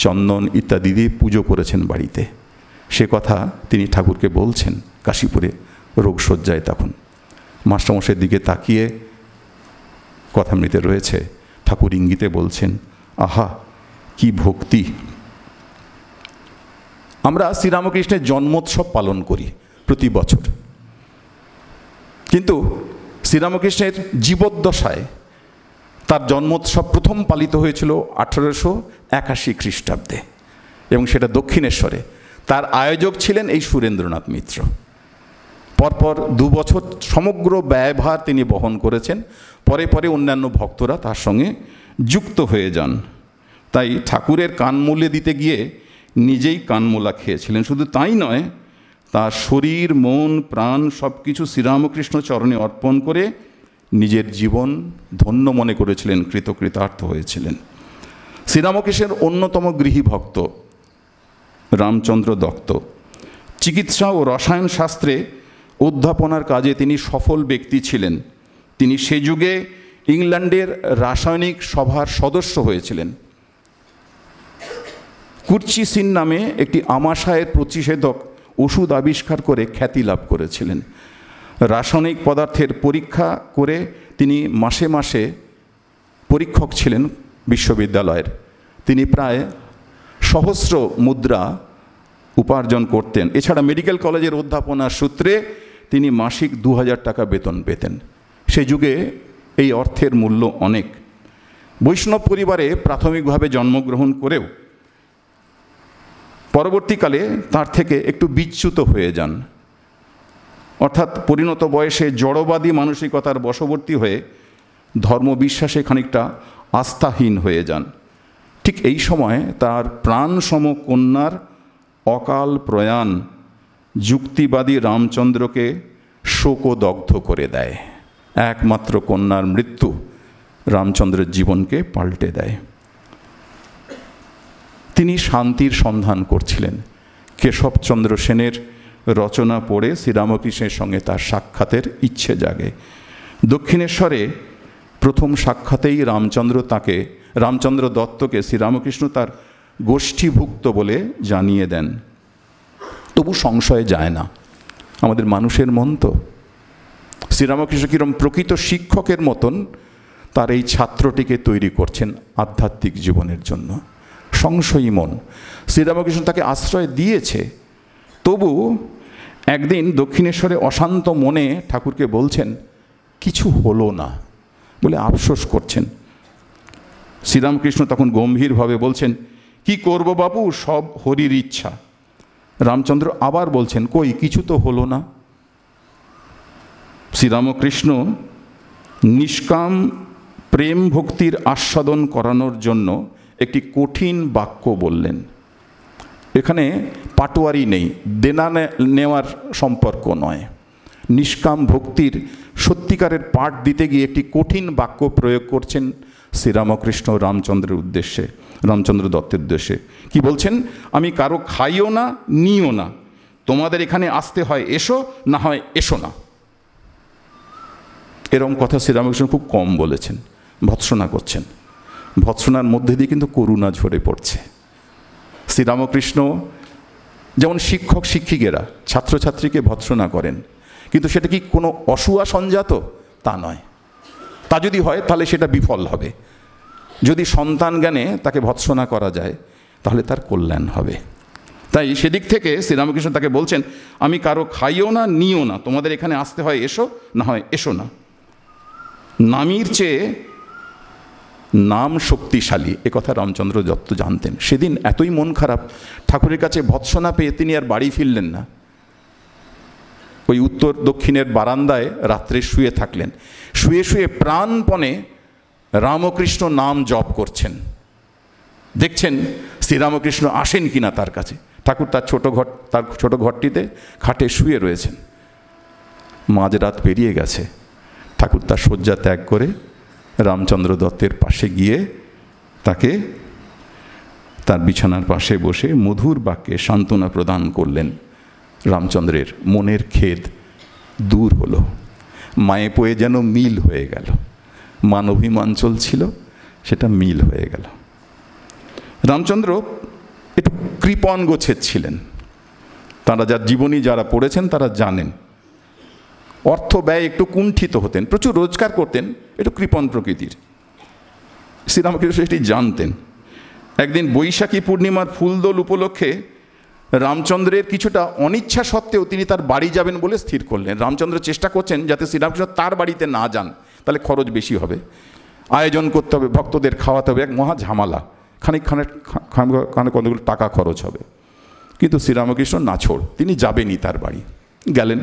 Speaker 1: চন্দন ইত্যাদি দিয়ে পুজো করেছেন বাড়িতে। সে কথা তিনি ঠাকুরকে বলছেন কাশীপুরে রোগশয্যায়। তখন মাস্টারমশাইয়ের দিকে তাকিয়ে কথামৃতে রয়েছে, ঠাকুর ইঙ্গিতে বলছেন, আহা কি ভক্তি। আমরা শ্রীরামকৃষ্ণের জন্মোৎসব পালন করি প্রতি বছর, কিন্তু শ্রীরামকৃষ্ণের জীবদ্দশায় তার জন্মোৎসব প্রথম পালিত হয়েছিল 1881 খ্রিস্টাব্দে, এবং সেটা দক্ষিণেশ্বরে। তার আয়োজক ছিলেন এই সুরেন্দ্রনাথ মিত্র। পরপর 2 বছর সমগ্র ব্যয়ভার তিনি বহন করেছেন। পরে পরে অন্যান্য ভক্তরা তার সঙ্গে যুক্ত হয়ে যান। তাই ঠাকুরের কানমূলে দিতে গিয়ে নিজেই কানমোলা খেয়েছিলেন। শুধু তাই নয়, তার শরীর, মন, প্রাণ সব কিছু শ্রীরামকৃষ্ণ চরণে অর্পণ করে নিজের জীবন ধন্য মনে করেছিলেন, কৃতকৃতার্থ হয়েছিলেন। শ্রীরামকৃষ্ণের অন্যতম গৃহী ভক্ত রামচন্দ্র দত্ত। চিকিৎসা ও রসায়ন শাস্ত্রে অধ্যাপনার কাজে তিনি সফল ব্যক্তি ছিলেন। তিনি সে যুগে ইংল্যান্ডের রাসায়নিক সভার সদস্য হয়েছিলেন। কুর্চিসিন নামে একটি আমাশয়ের প্রতিষেধক ওষুধ আবিষ্কার করে খ্যাতি লাভ করেছিলেন। রাসায়নিক পদার্থের পরীক্ষা করে তিনি মাসে মাসে পরীক্ষক ছিলেন বিশ্ববিদ্যালয়ের। তিনি প্রায় সহস্র মুদ্রা উপার্জন করতেন। এছাড়া মেডিকেল কলেজের অধ্যাপনার সূত্রে তিনি মাসিক 2000 টাকা বেতন পেতেন। সেই যুগে এই অর্থের মূল্য অনেক। বৈষ্ণব পরিবারে প্রাথমিকভাবে জন্মগ্রহণ করেও পরবর্তীকালে তার থেকে একটু বিচ্যুত হয়ে যান, অর্থাৎ পরিণত বয়সে জড়বাদী মানসিকতার বশবর্তী হয়ে ধর্মবিশ্বাসে খানিকটা আস্থাহীন হয়ে যান। ঠিক এই সময় তার প্রাণসম কন্যার অকাল প্রয়াণ যুক্তিবাদী রামচন্দ্রকে শোকদগ্ধ করে দেয়। একমাত্র কন্যার মৃত্যু রামচন্দ্রের জীবনকে পাল্টে দেয়। তিনি শান্তির সন্ধান করছিলেন। কেশবচন্দ্র সেনের রচনা পড়ে শ্রীরামকৃষ্ণের সঙ্গে তার সাক্ষাতের ইচ্ছে জাগে। দক্ষিণেশ্বরে প্রথম সাক্ষাতেই রামচন্দ্র দত্তকে শ্রীরামকৃষ্ণ তার গোষ্ঠীভুক্ত বলে জানিয়ে দেন। তবু সংশয়ে যায় না, আমাদের মানুষের মন তো। শ্রীরামকৃষ্ণ কিরম প্রকৃত শিক্ষকের মতন তার এই ছাত্রটিকে তৈরি করছেন আধ্যাত্মিক জীবনের জন্য। সংশয়ী মন, শ্রীরামকৃষ্ণ তাকে আশ্রয় দিয়েছে। তবু একদিন দক্ষিণেশ্বরে অশান্ত মনে ঠাকুরকে বলছেন কিছু হলো না বলে আফসোস করছেন। শ্রীরামকৃষ্ণ তখন গম্ভীরভাবে বলছেন, কি করব বাবু, সব হরির ইচ্ছা। রামচন্দ্র আবার বলছেন, কই কিছু তো হলো না। শ্রীরামকৃষ্ণ নিষ্কাম প্রেম ভক্তির আস্বাদন করানোর জন্য একটি কঠিন বাক্য বললেন। এখানে পাটোয়ারি নেই, দেনা নেওয়ার সম্পর্ক নয়। নিষ্কাম ভক্তির সত্যিকারের পাঠ দিতে গিয়ে একটি কঠিন বাক্য প্রয়োগ করছেন শ্রীরামকৃষ্ণ রামচন্দ্রের উদ্দেশ্যে, রামচন্দ্র দত্তের উদ্দেশ্যে। কি বলছেন, আমি কারো খাইও না নিও না, তোমাদের এখানে আসতে হয় এসো, না হয় এসো না। এরকম কথা শ্রীরামকৃষ্ণ খুব কম বলেছেন। ভৎসনা করছেন, ভৎসনার মধ্যে দিয়ে কিন্তু করুণা ঝরে পড়ছে। শ্রীরামকৃষ্ণ যেমন শিক্ষক শিক্ষিকেরা ছাত্রছাত্রীকে ভৎসনা করেন, কিন্তু সেটা কি কোনো অসূয়া সঞ্জাত? তা নয়। তা যদি হয় তাহলে সেটা বিফল হবে। যদি সন্তান জ্ঞানে তাকে ভৎসনা করা যায় তাহলে তার কল্যাণ হবে। তাই সেদিক থেকে শ্রীরামকৃষ্ণ তাকে বলছেন, আমি কারো খাইও না নিও না, তোমাদের এখানে আসতে হয় এসো, না হয় এসো না। নামির চেয়ে নাম শক্তিশালী, এ কথা রামচন্দ্র দত্ত জানতেন। সেদিন এতই মন খারাপ, ঠাকুরের কাছে ভৎসনা পেয়ে তিনি আর বাড়ি ফিরলেন না। ওই উত্তর দক্ষিণের বারান্দায় রাত্রে শুয়ে থাকলেন। শুয়ে শুয়ে প্রাণপণে রামকৃষ্ণ নাম জপ করছেন। দেখছেন শ্রীরামকৃষ্ণ আসেন কিনা তার কাছে। ঠাকুর তার ছোট ঘরটিতে খাটে শুয়ে রয়েছেন। মাঝরাত পেরিয়ে গেছে। ঠাকুর তার শয্যা ত্যাগ করে রামচন্দ্র দত্তের পাশে গিয়ে তাকে তার বিছানার পাশে বসে মধুর বাক্যে সান্ত্বনা প্রদান করলেন। রামচন্দ্রের মনের খেদ দূর হলো, মায়ে পয়ে যেন মিল হয়ে গেল। মান অভিমান চলছিল, সেটা মিল হয়ে গেল। রামচন্দ্র একটু কৃপণ গোছের ছিলেন। তারা যার জীবনী যারা পড়েছেন তারা জানেন। অর্থ ব্যয় একটু কুণ্ঠিত হতেন, প্রচুর রোজগার করতেন, একটু কৃপণ প্রকৃতির। শ্রীরামকৃষ্ণ এটি জানতেন। একদিন বৈশাখী পূর্ণিমার ফুলদোল উপলক্ষে রামচন্দ্রের কিছুটা অনিচ্ছা সত্ত্বেও তিনি তার বাড়ি যাবেন বলে স্থির করলেন। রামচন্দ্র চেষ্টা করছেন যাতে শ্রীরামকৃষ্ণ তার বাড়িতে না যান, তাহলে খরচ বেশি হবে, আয়োজন করতে হবে, ভক্তদের খাওয়াতে হবে, এক মহা ঝামেলা, খানিক কতগুলো টাকা খরচ হবে। কিন্তু শ্রীরামকৃষ্ণ নাছোড়, তিনি যাবেনই তার বাড়ি। গেলেন।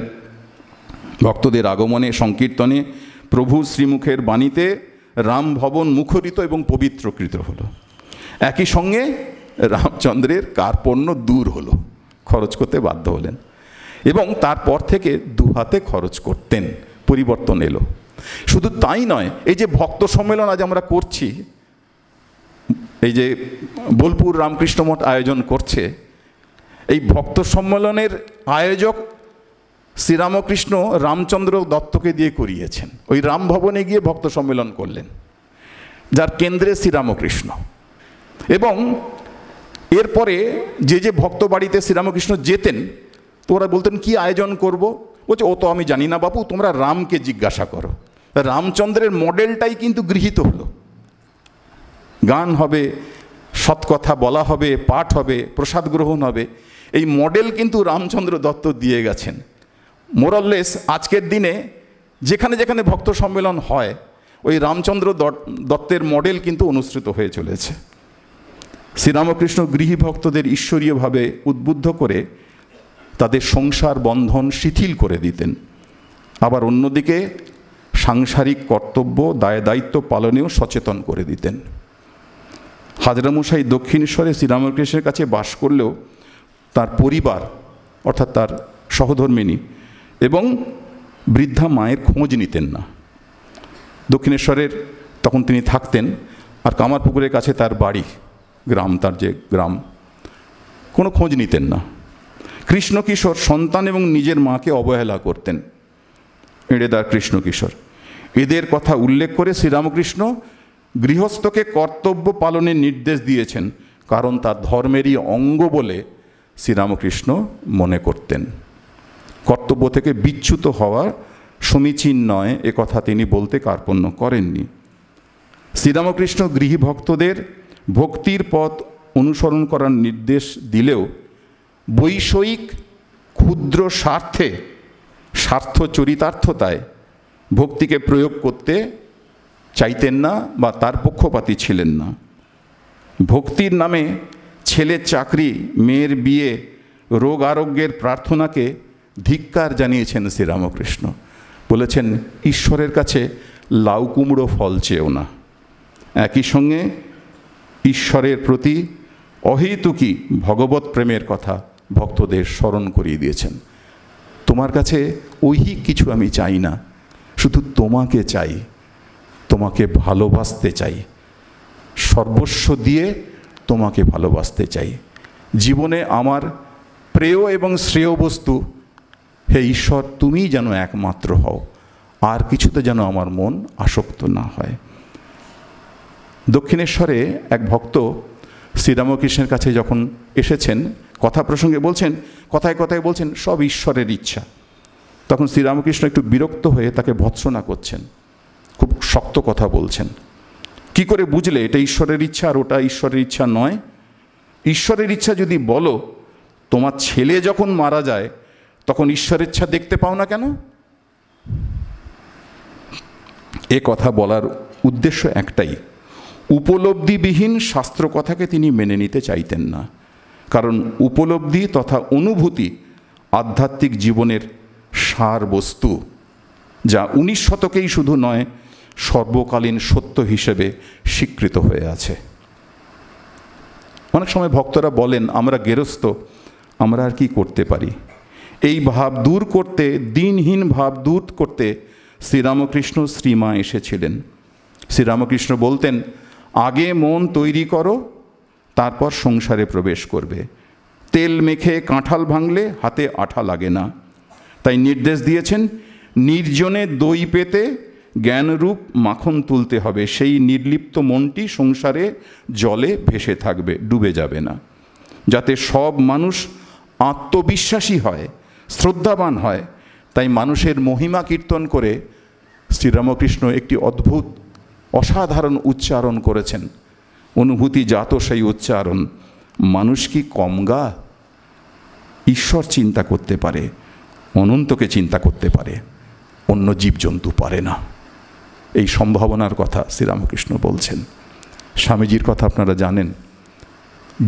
Speaker 1: ভক্তদের আগমনে সংকীর্তনে প্রভু শ্রীমুখের বাণীতে রামভবন মুখরিত এবং পবিত্রকৃত হলো। একই সঙ্গে রামচন্দ্রের কার্পণ্য দূর হলো, খরচ করতে বাধ্য হলেন এবং তারপর থেকে দুহাতে খরচ করতেন। পরিবর্তন এলো। শুধু তাই নয়, এই যে ভক্ত সম্মেলন আজ আমরা করছি, এই যে বোলপুর রামকৃষ্ণ মঠ আয়োজন করছে, এই ভক্ত সম্মেলনের আয়োজক শ্রীরামকৃষ্ণ রামচন্দ্র দত্তকে দিয়ে করিয়েছেন। ওই রামভবনে গিয়ে ভক্ত সম্মেলন করলেন, যার কেন্দ্রে শ্রীরামকৃষ্ণ। এবং এরপরে যে ভক্ত বাড়িতে শ্রীরামকৃষ্ণ যেতেন, তো ওরা বলতেন কি আয়োজন করব, বলছে ও তো আমি জানি না বাপু, তোমরা রামকে জিজ্ঞাসা করো। রামচন্দ্রের মডেলটাই কিন্তু গৃহীত হলো। গান হবে, সৎকথা বলা হবে, পাঠ হবে, প্রসাদ গ্রহণ হবে, এই মডেল কিন্তু রামচন্দ্র দত্ত দিয়ে গেছেন। মোরাললেস আজকের দিনে যেখানে যেখানে ভক্ত সম্মেলন হয়, ওই রামচন্দ্র দত্তের মডেল কিন্তু অনুসৃত হয়ে চলেছে। শ্রীরামকৃষ্ণ গৃহী ভক্তদের ঈশ্বরীয়ভাবে উদ্বুদ্ধ করে তাদের সংসার বন্ধন শিথিল করে দিতেন। আবার অন্যদিকে সাংসারিক কর্তব্য দায় দায়িত্ব পালনেও সচেতন করে দিতেন। হাজরামশাই দক্ষিণেশ্বরে শ্রীরামকৃষ্ণের কাছে বাস করলেও তার পরিবার অর্থাৎ তার সহধর্মিণী এবং বৃদ্ধা মায়ের খোঁজ নিতেন না। দক্ষিণেশ্বরের তখন তিনি থাকতেন, আর কামারপুকুরের কাছে তার বাড়ি, গ্রাম, তার যে গ্রাম, কোনো খোঁজ নিতেন না। কৃষ্ণকিশোর সন্তান এবং নিজের মাকে অবহেলা করতেন, এড়েদার কৃষ্ণকিশোর। এদের কথা উল্লেখ করে শ্রীরামকৃষ্ণ গৃহস্থকে কর্তব্য পালনের নির্দেশ দিয়েছেন, কারণ তার ধর্মেরই অঙ্গ বলে শ্রীরামকৃষ্ণ মনে করতেন। কর্তব্য থেকে বিচ্যুত হওয়া সমীচীন নয়, একথা তিনি বলতে কার্পণ্য করেননি। শ্রীরামকৃষ্ণ গৃহী ভক্তদের ভক্তির পথ অনুসরণ করার নির্দেশ দিলেও বৈষয়িক ক্ষুদ্র স্বার্থে, স্বার্থ চরিতার্থতায় ভক্তিকে প্রয়োগ করতে চাইতেন না বা তার পক্ষপাতী ছিলেন না। ভক্তির নামে ছেলের চাকরি, মেয়ের বিয়ে, রোগ আরোগ্যের প্রার্থনাকে ধিক্কার জানিয়েছেন শ্রীরামকৃষ্ণ। বলেছেন ঈশ্বরের কাছে লাউ কুমড়ো ফল চেয়েও না। একই সঙ্গে ঈশ্বরের প্রতি অহেতুকী ভগবত প্রেমের কথা ভক্তদের স্মরণ করিয়ে দিয়েছেন। তোমার কাছে ঐহিক কিছু আমি চাই না, শুধু তোমাকে চাই, তোমাকে ভালোবাসতে চাই, সর্বস্ব দিয়ে তোমাকে ভালোবাসতে চাই। জীবনে আমার প্রেয় এবং শ্রেয় বস্তু হে ঈশ্বর তুমিই যেন একমাত্র হও, আর কিছুতে যেন আমার মন আসক্ত না হয়। দক্ষিণেশ্বরে এক ভক্ত শ্রীরামকৃষ্ণের কাছে যখন এসেছেন, কথা প্রসঙ্গে বলছেন, কথায় কথায় বলছেন সব ঈশ্বরের ইচ্ছা। তখন শ্রীরামকৃষ্ণ একটু বিরক্ত হয়ে তাকে ভৎসনা করছেন, খুব শক্ত কথা বলছেন। কি করে বুঝলে এটা ঈশ্বরের ইচ্ছা আর ওটা ঈশ্বরের ইচ্ছা নয়? ঈশ্বরের ইচ্ছা যদি বলো, তোমার ছেলে যখন মারা যায় তখন ঈশ্বরের ইচ্ছা দেখতে পাও না কেন? এ কথা বলার উদ্দেশ্য একটাই, উপলব্ধিবিহীন শাস্ত্র কথাকে তিনি মেনে নিতে চাইতেন না। কারণ উপলব্ধি তথা অনুভূতি আধ্যাত্মিক জীবনের সার বস্তু, যা 19 শতকেই শুধু নয় সর্বকালীন সত্য হিসেবে স্বীকৃত হয়ে আছে। অনেক সময় ভক্তরা বলেন আমরা গেরস্থ, আমরা আর কি করতে পারি? এই ভাব দূর করতে, দিনহীন ভাব দূর করতে শ্রীরামকৃষ্ণ শ্রীমা এসেছিলেন। শ্রীরামকৃষ্ণ বলতেন আগে মন তৈরি করো, তারপর সংসারে প্রবেশ করবে। তেল মেখে কাঁঠাল ভাঙলে হাতে আঠা লাগে না। তাই নির্দেশ দিয়েছেন নির্জনে দই পেতে জ্ঞানরূপ মাখন তুলতে হবে, সেই নির্লিপ্ত মনটি সংসারে জলে ভেসে থাকবে, ডুবে যাবে না। যাতে সব মানুষ আত্মবিশ্বাসী হয়, শ্রদ্ধাবান হয়। তাই মানুষের মহিমা কীর্তন করে শ্রীরামকৃষ্ণ একটি অদ্ভুত অসাধারণ উচ্চারণ করেছেন। অনুভূতিজাত সেই উচ্চারণ, মানুষ কি কমগা? ঈশ্বর চিন্তা করতে পারে, অনন্তকে চিন্তা করতে পারে, অন্য জীবজন্তু পারে না। এই সম্ভাবনার কথা শ্রীরামকৃষ্ণ বলছেন। স্বামীজির কথা আপনারা জানেন,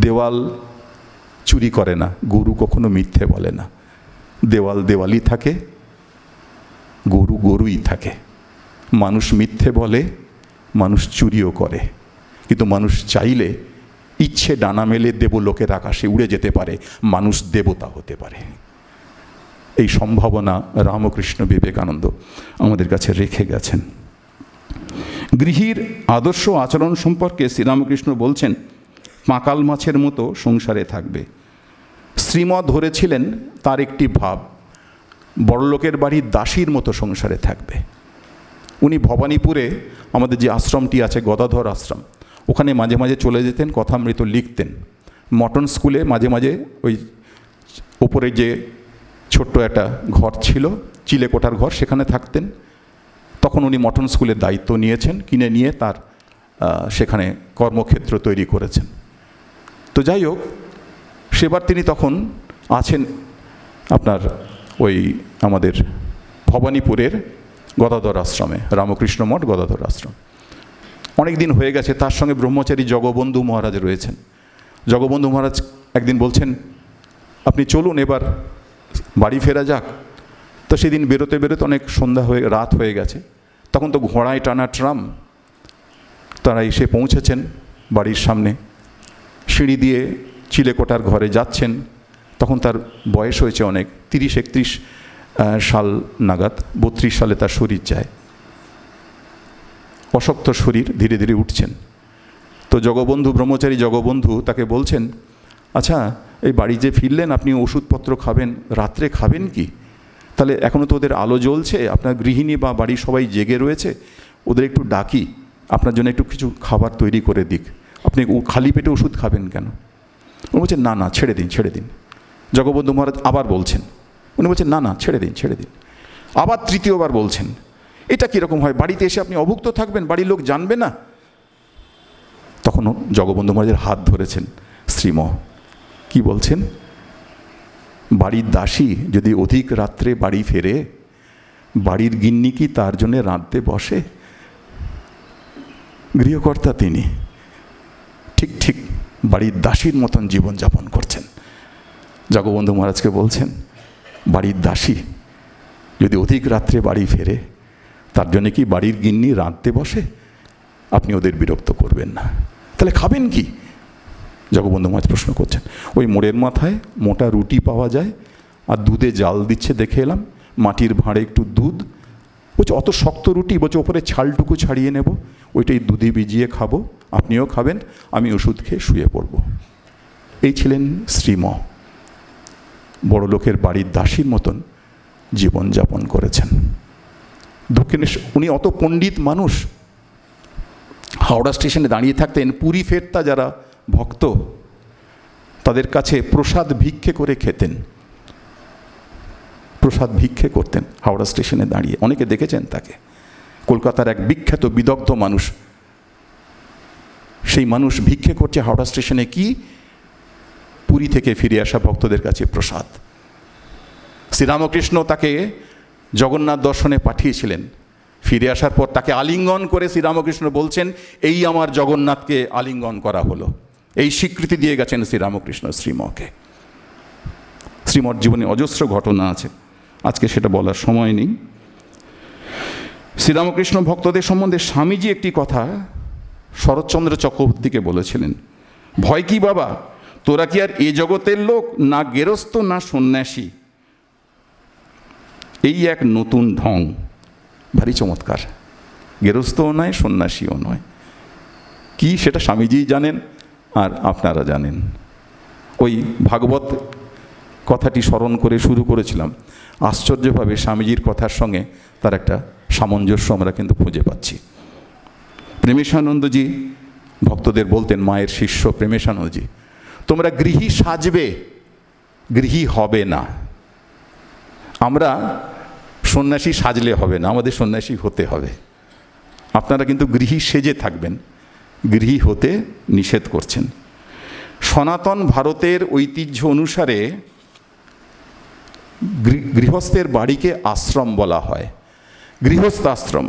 Speaker 1: দেওয়াল চুরি করে না, গরু কখনো মিথ্যে বলে না। দেওয়াল দেওয়ালই থাকে, গরু গরুই থাকে। মানুষ মিথ্যে বলে, মানুষ চুরিও করে, কিন্তু মানুষ চাইলে ইচ্ছে ডানা মেলে দেবলোকের আকাশে উড়ে যেতে পারে, মানুষ দেবতা হতে পারে। এই সম্ভাবনা রামকৃষ্ণ বিবেকানন্দ আমাদের কাছে রেখে গেছেন। গৃহীর আদর্শ আচরণ সম্পর্কে শ্রীরামকৃষ্ণ বলছেন পাঁকাল মাছের মতো সংসারে থাকবে। শ্রীমৎ ধরেছিলেন তার একটি ভাব, বড়লোকের বাড়ির দাসীর মতো সংসারে থাকবে। উনি ভবানীপুরে আমাদের যে আশ্রমটি আছে, গদাধর আশ্রম, ওখানে মাঝে মাঝে চলে যেতেন, কথামৃত লিখতেন। মটন স্কুলে মাঝে মাঝে ওই ওপরে যে ছোট্ট একটা ঘর ছিল, চিলেকোঠার ঘর, সেখানে থাকতেন। তখন উনি মটন স্কুলের দায়িত্ব নিয়েছেন, কিনে নিয়ে তার সেখানে কর্মক্ষেত্র তৈরি করেছেন। তো যাই হোক, সেবার তিনি তখন আছেন আপনার ওই আমাদের ভবানীপুরের গদাধর আশ্রমে, রামকৃষ্ণ মঠ গদাধর আশ্রম। অনেক দিন হয়ে গেছে, তার সঙ্গে ব্রহ্মচারী জগবন্ধু মহারাজ রয়েছেন। জগবন্ধু মহারাজ একদিন বলছেন, আপনি চলুন এবার বাড়ি ফেরা যাক। তো সেদিন বেরোতে বেরোতে অনেক রাত হয়ে গেছে। তখন তো ঘোড়ায় টানা ট্রাম, তারা এসে পৌঁছেছেন বাড়ির সামনে। সিঁড়ি দিয়ে চিলেকোঠার ঘরে যাচ্ছেন। তখন তার বয়স হয়েছে অনেক, 30-31 সাল নাগাদ। 32 সালে তার শরীর যায়, অশক্ত শরীর, ধীরে ধীরে উঠছেন। তো জগবন্ধু, ব্রহ্মচারী জগবন্ধু তাকে বলছেন, আচ্ছা এই বাড়ি যে ফিরলেন, আপনি ওষুধপত্র খাবেন, রাত্রে খাবেন কি? তাহলে এখনও তো ওদের আলো জ্বলছে, আপনার গৃহিণী বা বাড়ির সবাই জেগে রয়েছে, ওদের একটু ডাকি, আপনার জন্য একটু কিছু খাবার তৈরি করে দিক, আপনি খালি পেটে ওষুধ খাবেন কেন? উনি বলছেন, না না, ছেড়ে দিন, ছেড়ে দিন। জগবন্ধু মহারাজ আবার বলছেন, উনি বলছেন, না না, ছেড়ে দিন, ছেড়ে দিন। আবার তৃতীয়বার বলছেন, এটা কীরকম হয়, বাড়িতে এসে আপনি অভুক্ত থাকবেন, বাড়ির লোক জানবে না? তখনও জগবন্ধু মহারাজের হাত ধরেছেন শ্রীম। কি বলছেন? বাড়ির দাসী যদি অধিক রাত্রে বাড়ি ফেরে, বাড়ির গিন্নি কি তার জন্যে রাঁধতে বসে? গৃহকর্তা তিনি ঠিক ঠিক বাড়ির দাসীর মতন জীবনযাপন করছেন। জগবন্ধু মহারাজকে বলছেন, বাড়ির দাসী যদি অধিক রাত্রে বাড়ি ফেরে, তার জন্য কি বাড়ির গিন্নি রাঁধতে বসে? আপনি ওদের বিরক্ত করবেন না। তাহলে খাবেন কি? জগবন্ধু মহারাজ প্রশ্ন করছেন। ওই মোড়ের মাথায় মোটা রুটি পাওয়া যায়, আর দুধে জাল দিচ্ছে দেখে এলাম, মাটির ভাঁড়ে একটু দুধ। বলছে, অত শক্ত রুটি? বলছে, ওপরে ছালটুকু ছাড়িয়ে নেব, ওইটাই দুধে ভিজিয়ে খাবো, আপনিও খাবেন, আমি ওষুধ খেয়ে শুয়ে পড়ব। এই ছিলেন শ্রীম। বড় লোকের বাড়ির দাসীর মতন জীবনযাপন করেছেন। দক্ষিণেশ্বর, উনি অত পণ্ডিত মানুষ, হাওড়া স্টেশনে দাঁড়িয়ে থাকতেন। পুরী ফেরতা যারা ভক্ত, তাদের কাছে প্রসাদ ভিক্ষে করে খেতেন, প্রসাদ ভিক্ষে করতেন হাওড়া স্টেশনে দাঁড়িয়ে। অনেকে দেখেছেন তাকে। কলকাতার এক বিখ্যাত বিদগ্ধ মানুষ, সেই মানুষ ভিক্ষে করছে হাওড়া স্টেশনে। কি? পুরী থেকে ফিরে আসা ভক্তদের কাছে প্রসাদ। শ্রীরামকৃষ্ণ তাকে জগন্নাথ দর্শনে পাঠিয়েছিলেন। ফিরে আসার পর তাকে আলিঙ্গন করে শ্রীরামকৃষ্ণ বলছেন, এই আমার জগন্নাথকে আলিঙ্গন করা হলো। এই স্বীকৃতি দিয়ে গেছেন শ্রীরামকৃষ্ণ শ্রীমকে। শ্রীমর জীবনে অজস্র ঘটনা আছে, আজকে সেটা বলার সময় নেই। শ্রীরামকৃষ্ণ ভক্তদের সম্বন্ধে স্বামীজি একটি কথা শরৎচন্দ্র চক্রবর্তীকে বলেছিলেন, ভয় কি বাবা, তোরা কি আর এ জগতের লোক, না গেরস্থ না সন্ন্যাসী, এই এক নতুন ঢং। ভারী চমৎকার। গেরস্থও নয়, সন্ন্যাসীও নয়। কি সেটা স্বামীজি জানেন আর আপনারা জানেন। ওই ভাগবত কথাটি স্মরণ করে শুরু করেছিলাম। আশ্চর্যভাবে স্বামীজির কথার সঙ্গে তার একটা সামঞ্জস্য আমরা কিন্তু খুঁজে পাচ্ছি। প্রেমেশানন্দজি ভক্তদের বলতেন, মায়ের শিষ্য প্রেমেশানন্দজি, তোমরা গৃহী সাজবে, গৃহী হবে না। আমরা সন্ন্যাসী সাজলে হবে না, আমাদের সন্ন্যাসী হতে হবে। আপনারা কিন্তু গৃহী সেজে থাকবেন, গৃহী হতে নিষেধ করছেন। সনাতন ভারতের ঐতিহ্য অনুসারে গৃহস্থের বাড়িকে আশ্রম বলা হয়, গৃহস্থাশ্রম।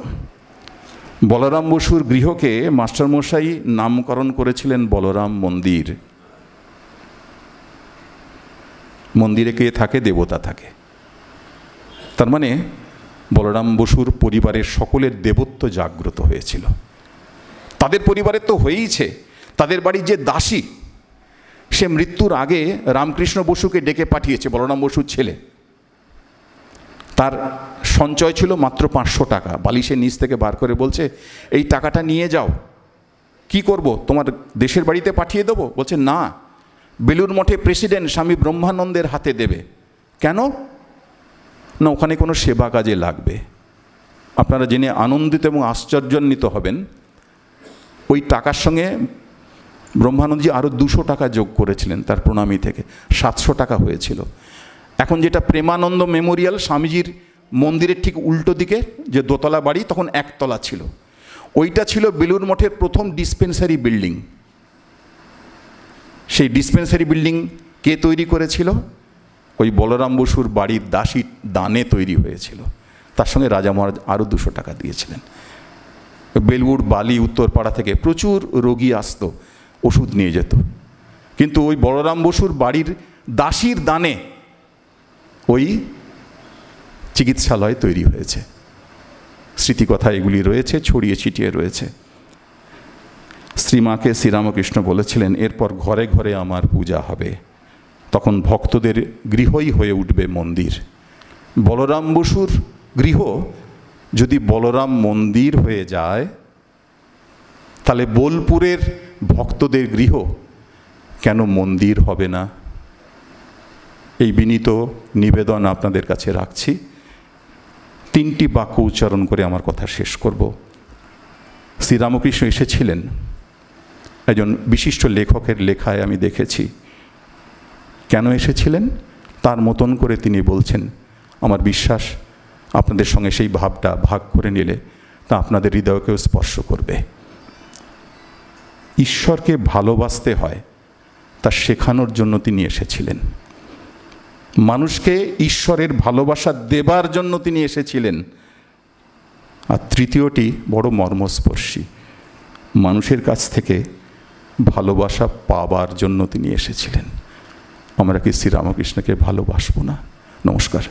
Speaker 1: বলরাম বসুর গৃহকে মাস্টারমশাই নামকরণ করেছিলেন বলরাম মন্দির। মন্দিরে কে থাকে? দেবতা থাকে। তার মানে বলরাম বসুর পরিবারের সকলের দেবত্ব জাগ্রত হয়েছিল। তাদের পরিবারের তো হয়েইছে। তাদের বাড়ির যে দাসী, সে মৃত্যুর আগে রামকৃষ্ণ বসুকে ডেকে পাঠিয়েছে, বলরাম বসুর ছেলে। তার সঞ্চয় ছিল মাত্র 500 টাকা। বালিশের নিচ থেকে বার করে বলছে, এই টাকাটা নিয়ে যাও। কি করব? তোমার দেশের বাড়িতে পাঠিয়ে দেবো? বলছে, না, বেলুর মঠে প্রেসিডেন্ট স্বামী ব্রহ্মানন্দের হাতে দেবে। কেন? না, ওখানে কোনো সেবা কাজে লাগবে। আপনারা জেনে আনন্দিত এবং আশ্চর্যান্বিত হবেন, ওই টাকার সঙ্গে ব্রহ্মানন্দজি আরও 200 টাকা যোগ করেছিলেন তার প্রণামী থেকে, 700 টাকা হয়েছিল। এখন যেটা প্রেমানন্দ মেমোরিয়াল, স্বামীজির মন্দিরের ঠিক উল্টো দিকে যে দোতলা বাড়ি, তখন একতলা ছিল। ওইটা ছিল বেলুড় মঠের প্রথম ডিসপেন্সারি বিল্ডিং। সেই ডিসপেন্সারি বিল্ডিং কে তৈরি করেছিল? ওই বলরাম বসুর বাড়ির দাসীর দানে তৈরি হয়েছিল। তার সঙ্গে রাজা মহারাজ আরও 200 টাকা দিয়েছিলেন। বেলুড়, বালি, উত্তরপাড়া থেকে প্রচুর রোগী আসতো, ওষুধ নিয়ে যেত, কিন্তু ওই বলরাম বসুর বাড়ির দাসীর দানে ওই চিকিৎসালয় তৈরি হয়েছে। স্মৃতিকথা এগুলি রয়েছে, ছড়িয়ে ছিটিয়ে রয়েছে। শ্রীমাকে শ্রীরামকৃষ্ণ বলেছিলেন, এরপর ঘরে ঘরে আমার পূজা হবে, তখন ভক্তদের গৃহই হয়ে উঠবে মন্দির। বলরাম বসুর গৃহ যদি বলরাম মন্দির হয়ে যায়, তাহলে বোলপুরের ভক্তদের গৃহ কেন মন্দির হবে না? এই বিনীত নিবেদন আপনাদের কাছে রাখছি। 3টি বাক্য উচ্চারণ করে আমার কথা শেষ করব। শ্রীরামকৃষ্ণ এসেছিলেন একজন বিশিষ্ট লেখকের লেখায় আমি দেখেছি। কেন এসেছিলেন? তার মতন করে তিনি বলছেন। আমার বিশ্বাস আপনাদের সঙ্গে সেই ভাবটা ভাগ করে নিলে তা আপনাদের হৃদয়কেও স্পর্শ করবে। ঈশ্বরকে ভালোবাসতে হয় তা শেখানোর জন্য তিনি এসেছিলেন। মানুষকে ঈশ্বরের ভালোবাসা দেবার জন্য তিনি এসেছিলেন। আর তৃতীয়টি বড় মর্মস্পর্শী, মানুষের কাছ থেকে ভালোবাসা পাবার জন্য তিনি এসেছিলেন। আমরা কি শ্রীরামকৃষ্ণকে ভালোবাসবো না? নমস্কার।